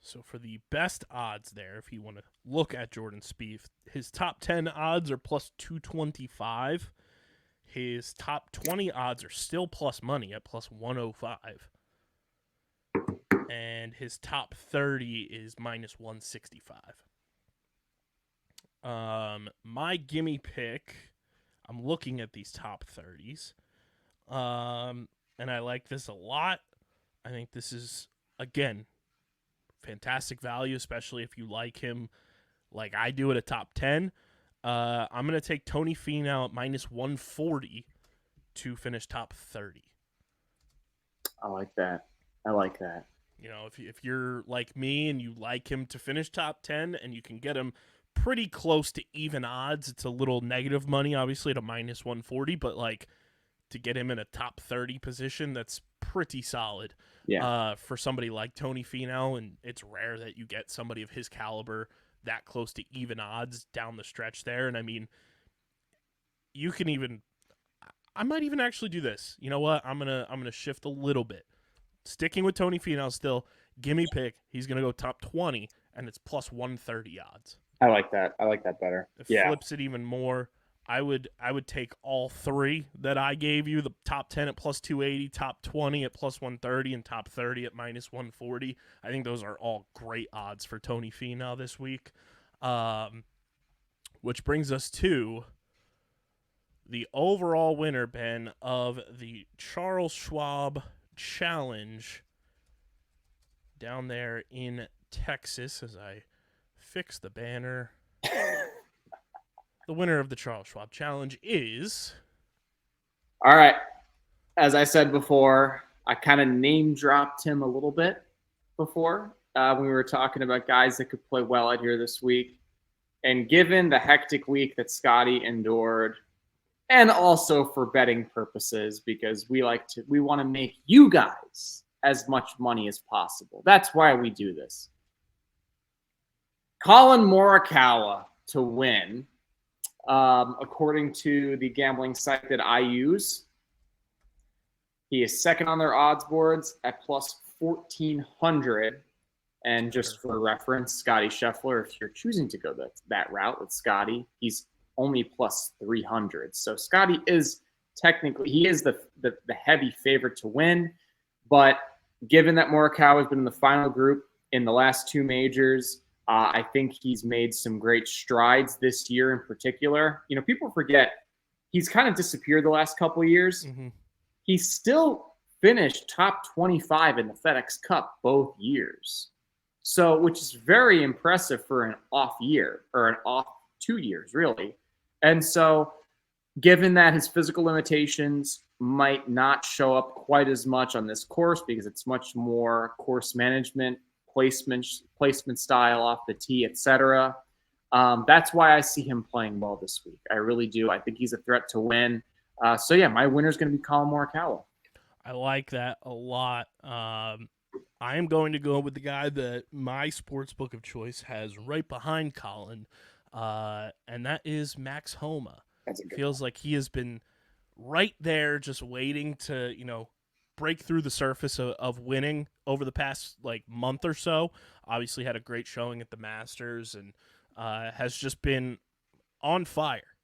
So for the best odds there, if you want to look at Jordan Spieth, his top 10 odds are plus 225. His top 20 odds are still plus money at plus 105. And his top 30 is minus 165. My gimme pick, I'm looking at these top 30s, and I like this a lot. I think this is, again, fantastic value, especially if you like him like I do at a top 10. I'm going to take Tony Finau at minus 140 to finish top 30. I like that. You know, if you're like me and you like him to finish top 10 and you can get him pretty close to even odds, it's a little negative money, obviously, at a minus 140, but like to get him in a top 30 position, that's pretty solid. Yeah. For somebody like Tony Finau, and it's rare that you get somebody of his caliber that close to even odds down the stretch there. And I mean, I might even actually do this. You know what? I'm gonna shift a little bit. Sticking with Tony Finau still, gimme pick. He's gonna go top 20, and it's plus 130 odds. I like that. I like that better. It flips it even more. I would take all 3 that I gave you, the top 10 at plus 280, top 20 at plus 130, and top 30 at minus 140. I think those are all great odds for Tony Finau this week. Which brings us to the overall winner, Ben, of the Charles Schwab Challenge down there in Texas, as I fix the banner. The winner of the Charles Schwab Challenge is... All right. As I said before, I kind of name dropped him a little bit before when we were talking about guys that could play well out here this week. And given the hectic week that Scottie endured, and also for betting purposes, because we want to make you guys as much money as possible. That's why we do this. Colin Morikawa to win. According to the gambling site that I use, he is second on their odds boards at plus 1,400. And just for reference, Scottie Scheffler, if you're choosing to go that route with Scottie, he's only plus 300. So Scottie is the heavy favorite to win. But given that Morikawa has been in the final group in the last 2 majors, I think he's made some great strides this year in particular. You know, people forget he's kind of disappeared the last couple of years. Mm-hmm. He still finished top 25 in the FedEx Cup both years. So, which is very impressive for an off year, or an off 2 years, really. And so, given that his physical limitations might not show up quite as much on this course because it's much more course management, placement style off the tee, etc. That's why I see him playing well this week. I really do. I think he's a threat to win. So yeah, my winner is going to be Colin Morikawa. I like that a lot. I am going to go with the guy that my sportsbook of choice has right behind Colin, and that is Max Homa. Feels like he has been right there, just waiting to, break through the surface of winning over the past month or so. Obviously had a great showing at the Masters and has just been on fire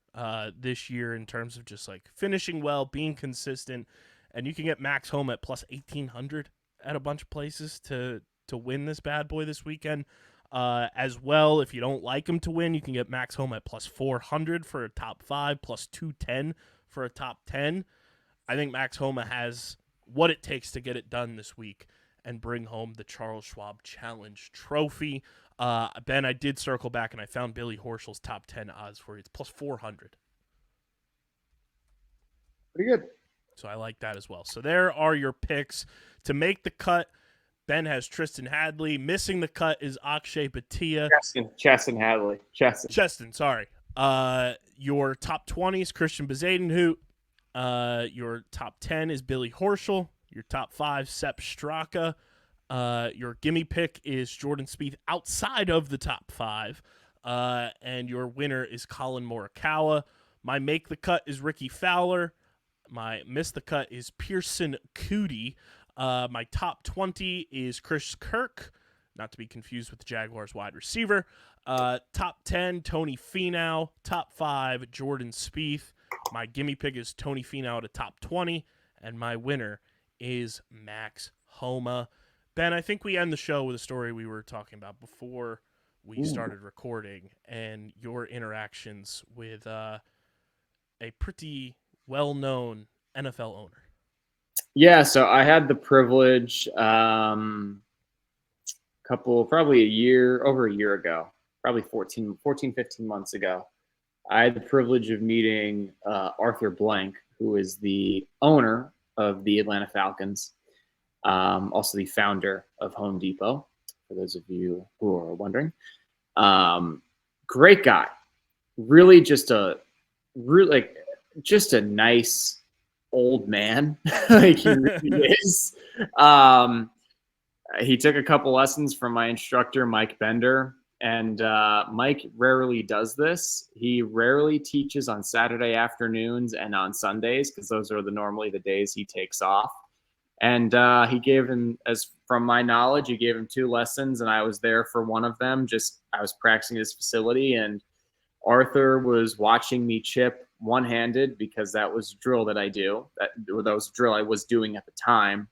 this year in terms of just finishing well, being consistent. And you can get Max Homa at plus 1,800 at a bunch of places to win this bad boy this weekend. As well, if you don't like him to win, you can get Max Homa at plus 400 for a top 5, plus 210 for a top 10. I think Max Homa has what it takes to get it done this week. and bring home the Charles Schwab Challenge Trophy. Ben, I did circle back and I found Billy Horschel's top 10 odds for you. It's plus 400. Pretty good. So I like that as well. So there are your picks to make the cut. Ben has Tristan Hadley. Missing the cut is Akshay Bhatia. Cheston Hadley. Cheston, sorry. Your top 20 is Christian Bezadenhout. Your top 10 is Billy Horschel. Your top 5, Sepp Straka. Your gimme pick is Jordan Spieth outside of the top 5. And your winner is Colin Morikawa. My make the cut is Ricky Fowler. My miss the cut is Pearson Coody. My top 20 is Chris Kirk, not to be confused with the Jaguars wide receiver. Top 10, Tony Finau. Top 5, Jordan Spieth. My gimme pick is Tony Finau at a top 20. And my winner is Max Homa. Ben, I think we end the show with a story we were talking about before we started recording and your interactions with a pretty well-known NFL owner. Yeah, so I had the privilege over a year ago, probably 14, 15 months ago, I had the privilege of meeting Arthur Blank, who is the owner of the Atlanta Falcons, also the founder of Home Depot, for those of you who are wondering. Great guy. Really just a nice old man. Like he really is. He took a couple lessons from my instructor, Mike Bender, and Mike rarely does this. He rarely teaches on Saturday afternoons and on Sundays because those are normally the days he takes off. And he gave him, as from my knowledge, he gave him 2 lessons, and I was there for one of them. I was practicing his facility, and Arthur was watching me chip one-handed because that was a drill that I do. That was a drill I was doing at the time.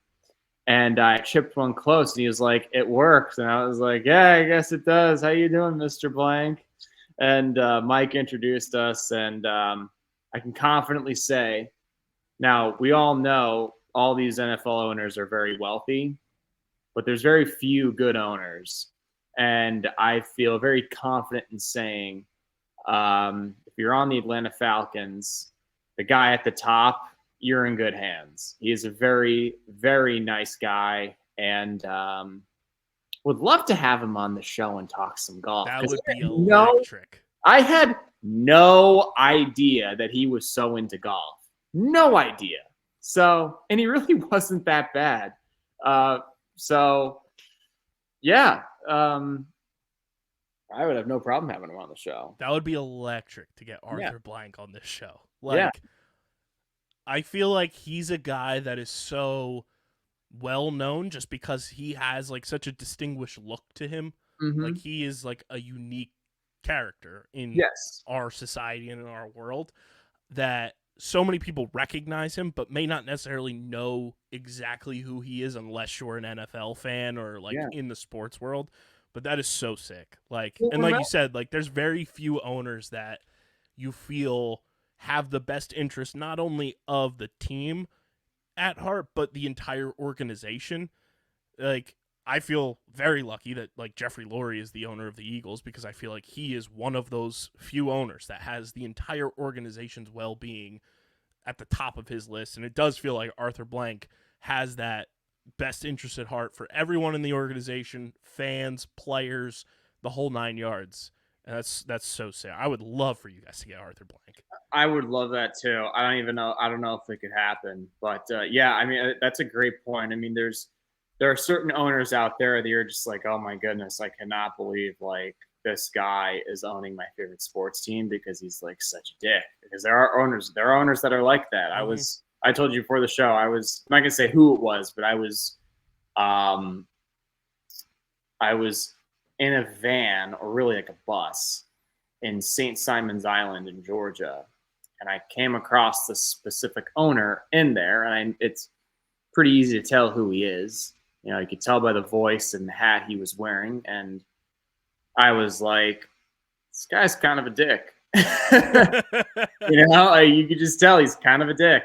And I chipped one close, and he was like, "It works." And I was like, "Yeah, I guess it does. How you doing, Mr. Blank?" And Mike introduced us, and I can confidently say, now we all know all these NFL owners are very wealthy, but there's very few good owners. And I feel very confident in saying, if you're on the Atlanta Falcons, the guy at the top, you're in good hands. He is a very, very nice guy, and would love to have him on the show and talk some golf. That would be electric. I had no idea that he was so into golf. No idea. So, and he really wasn't that bad. So, yeah. I would have no problem having him on the show. That would be electric to get Arthur Blank on this show. I feel like he's a guy that is so well known just because he has like such a distinguished look to him. Mm-hmm. Like he is like a unique character in our society and in our world that so many people recognize him, but may not necessarily know exactly who he is unless you're an NFL fan or like in the sports world. But that is so sick. Like, and like you said, like there's very few owners that you feel have the best interest, not only of the team at heart, but the entire organization. Like, I feel very lucky that like Jeffrey Lurie is the owner of the Eagles because I feel like he is one of those few owners that has the entire organization's well-being at the top of his list. And it does feel like Arthur Blank has that best interest at heart for everyone in the organization, fans, players, the whole 9 yards. And that's so sick. I would love for you guys to get Arthur Blank. I would love that too. I don't know if it could happen, but yeah, I mean, that's a great point. I mean, there are certain owners out there that you're just like, oh my goodness, I cannot believe like this guy is owning my favorite sports team because he's like such a dick. Because there are owners that are like that. Mm-hmm. I told you before the show, I'm not gonna say who it was, but I was in a van, or really like a bus, in St. Simon's Island in Georgia, and I came across this specific owner in there, and it's pretty easy to tell who he is. You know, you could tell by the voice and the hat he was wearing, and I was like, this guy's kind of a dick. You could just tell he's kind of a dick.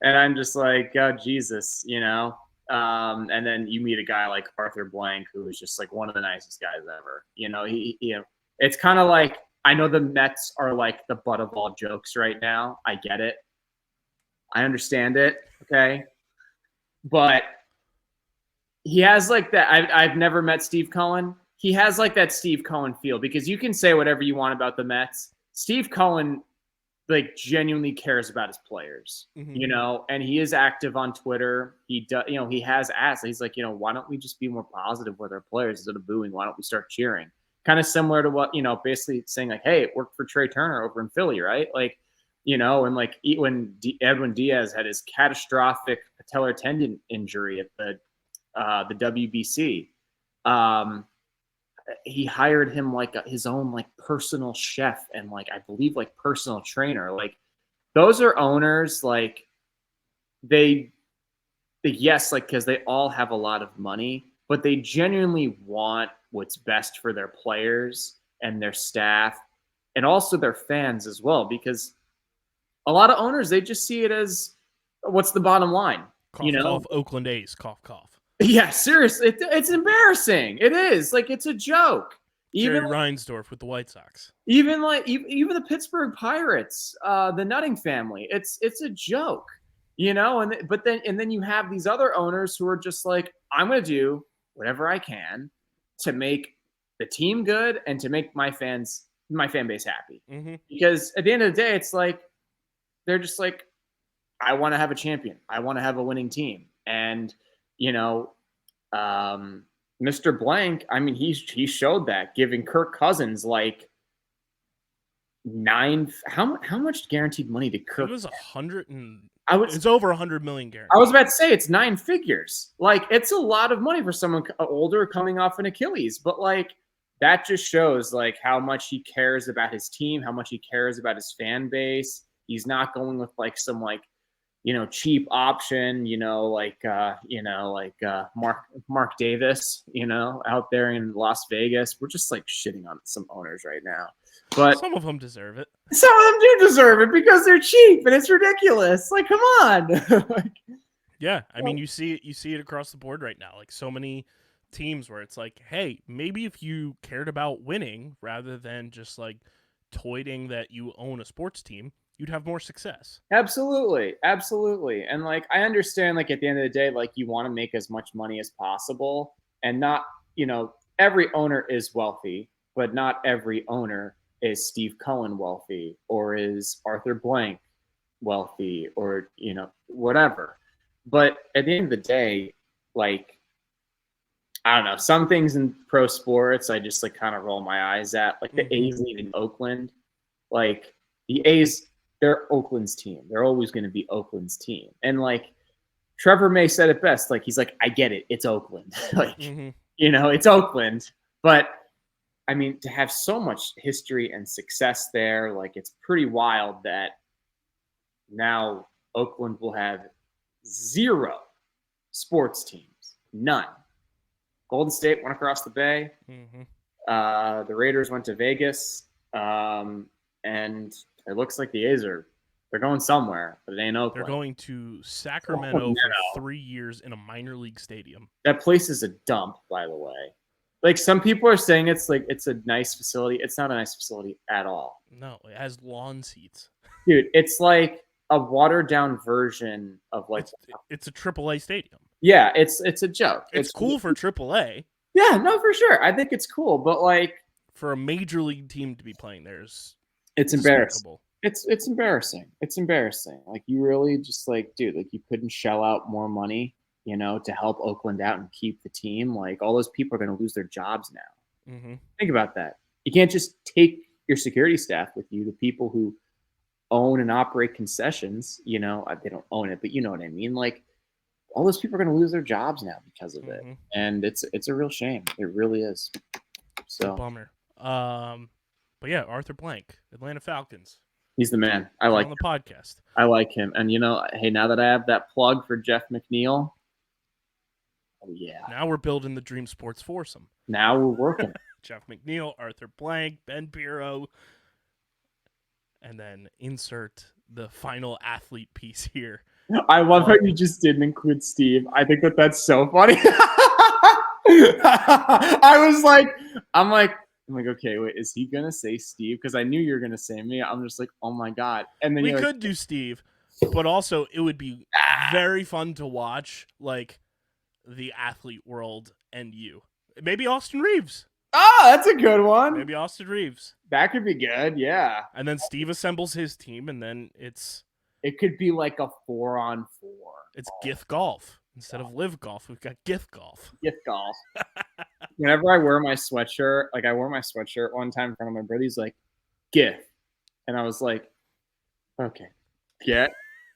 And I'm just like, oh, Jesus, you know. And then you meet a guy like Arthur Blank, who is just like one of the nicest guys ever. It's kind of like, I know the Mets are like the butt of all jokes right now. I get it. I understand it. Okay. But he has like that. I've never met Steve Cohen. He has like that Steve Cohen feel, because you can say whatever you want about the Mets. Steve Cohen like genuinely cares about his players, and he is active on Twitter. He does, he has asked, he's like, why don't we just be more positive with our players instead of booing? Why don't we start cheering? Kind of similar to what, basically saying like, hey, it worked for Trey Turner over in Philly, right? Like, and like when Edwin Diaz had his catastrophic patellar tendon injury at the WBC, he hired him like his own like personal chef and like I believe like personal trainer. Like those are owners, like they yes, like because they all have a lot of money, but they genuinely want what's best for their players and their staff and also their fans as well, because a lot of owners, they just see it as what's the bottom line. Cough, cough, Oakland A's, cough, cough. Yeah, seriously, it's embarrassing. It is like it's a joke. Jerry Reinsdorf with the White Sox. Even the Pittsburgh Pirates, the Nutting family. It's a joke, But then you have these other owners who are just like, I'm going to do whatever I can to make the team good and to make my fan base happy. Mm-hmm. Because at the end of the day, it's like they're just like, I want to have a champion. I want to have a winning team, and Mr. Blank, I mean, he showed that, giving Kirk Cousins like how much guaranteed money did Kirk? It was it's over 100 million guaranteed. I was about to say it's 9 figures. Like it's a lot of money for someone older coming off an Achilles, but like that just shows like how much he cares about his team, how much he cares about his fan base. He's not going with like some like cheap option, like Mark Davis, out there in Las Vegas. We're just like shitting on some owners right now, but some of them deserve it. Some of them do deserve it because they're cheap and it's ridiculous. Like, come on. Yeah, I mean, you see it across the board right now. Like so many teams where it's like, hey, maybe if you cared about winning rather than just like toiting that you own a sports team, you'd have more success. Absolutely. And like, I understand, like at the end of the day, like you want to make as much money as possible, and not, every owner is wealthy, but not every owner is Steve Cohen wealthy or is Arthur Blank wealthy or, whatever. But at the end of the day, like, I don't know, some things in pro sports, I just like kind of roll my eyes at, like the A's leaving Oakland, like the A's, they're Oakland's team. They're always going to be Oakland's team. And like Trevor May said it best, like he's like, I get it. It's Oakland. Like, it's Oakland. But I mean, to have so much history and success there, like it's pretty wild that now Oakland will have 0 sports teams. None. Golden State went across the bay. The Raiders went to Vegas. And it looks like the A's they're going somewhere, but it ain't Oakland. They're going to Sacramento for 3 years in a minor league stadium. That place is a dump, by the way. Like some people are saying it's like it's a nice facility. It's not a nice facility at all. No, it has lawn seats. Dude, it's like a watered down version of like it's a AAA stadium. Yeah, it's a joke. It's cool for AAA. Yeah, no, for sure. I think it's cool, but like for a major league team to be playing there's it's embarrassing. It's embarrassing. It's embarrassing. Like you really just like, dude, like you couldn't shell out more money, to help Oakland out and keep the team. Like all those people are going to lose their jobs now. Think about that. You can't just take your security staff with you, the people who own and operate concessions. They don't own it, but you know what I mean. Like all those people are going to lose their jobs now because of it, and it's a real shame. It really is. So bummer. But yeah, Arthur Blank, Atlanta Falcons. He's the man. I like on the podcast. I like him. And hey, now that I have that plug for Jeff McNeil, oh yeah. Now we're building the Dream Sports foursome. Now we're working. Jeff McNeil, Arthur Blank, Ben Pirro, and then insert the final athlete piece here. I love how you just didn't include Steve. I think that's so funny. I'm like, okay, wait, is he gonna say Steve? Because I knew you were gonna say me. I'm just like, oh my god. And then we could do Steve, but also it would be very fun to watch, like the athlete world and you. Maybe Austin Reaves. Oh, that's a good one. Maybe Austin Reaves. That could be good, yeah. And then Steve assembles his team, and then it could be like a 4-on-4. It's Gith Golf. Instead of LIV Golf, we've got Gith Golf. Gith Golf. Whenever I wear my sweatshirt, like I wore my sweatshirt one time in front of my brother, he's like, Gith. And I was like, okay, get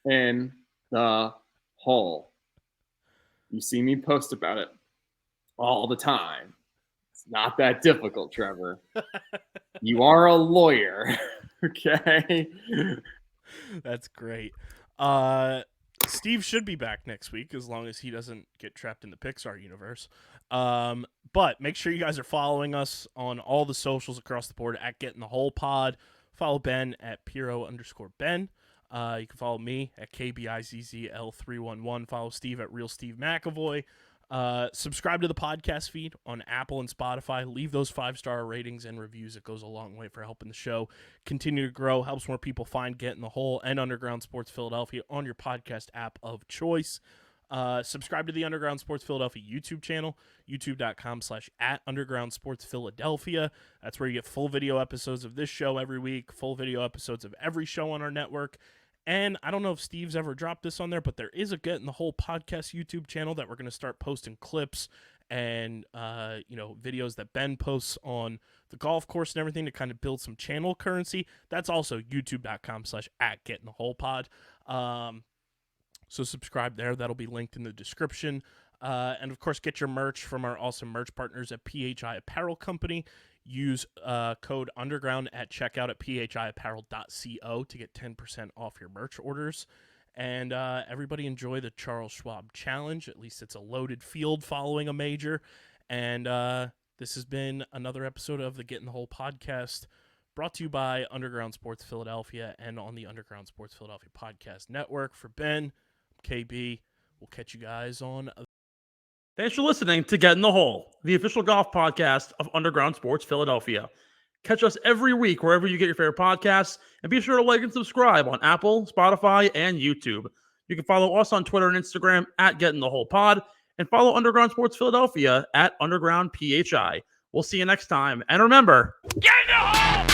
in the hole. You see me post about it all the time. It's not that difficult, Trevor. You are a lawyer. Okay. That's great. Steve should be back next week as long as he doesn't get trapped in the Pixar universe. But make sure you guys are following us on all the socials across the board at Getting the Whole Pod. Follow Ben at Pirro_Ben. You can follow me at KBIZZL311. Follow Steve at Real Steve McAvoy. Subscribe to the podcast feed on Apple and Spotify. Leave those 5-star ratings and reviews. It goes a long way for helping the show continue to grow, helps more people find Get in the Hole and Underground Sports Philadelphia on your podcast app of choice. Subscribe to the Underground Sports Philadelphia YouTube channel, youtube.com/@UndergroundSportsPhiladelphia. That's where you get full video episodes of this show every week, full video episodes of every show on our network. And I don't know if Steve's ever dropped this on there, but there is a Get in the Hole podcast YouTube channel that we're going to start posting clips and, videos that Ben posts on the golf course and everything to kind of build some channel currency. That's also youtube.com/@GetInTheWholePod. So subscribe there. That'll be linked in the description. And, of course, get your merch from our awesome merch partners at PHI Apparel Company. Use code Underground at checkout at phiapparel.co to get 10% off your merch orders. And everybody enjoy the Charles Schwab Challenge. At least it's a loaded field following a major. And this has been another episode of the Get in the Hole podcast, brought to you by Underground Sports Philadelphia and on the Underground Sports Philadelphia Podcast Network. For Ben, KB, we'll catch you guys on. Thanks for listening to Get in the Hole, the official golf podcast of Underground Sports Philadelphia. Catch us every week wherever you get your favorite podcasts, and be sure to like and subscribe on Apple, Spotify, and YouTube. You can follow us on Twitter and Instagram at GetInTheWholePod, and follow Underground Sports Philadelphia at UndergroundPHI. We'll see you next time, and remember, get in the hole!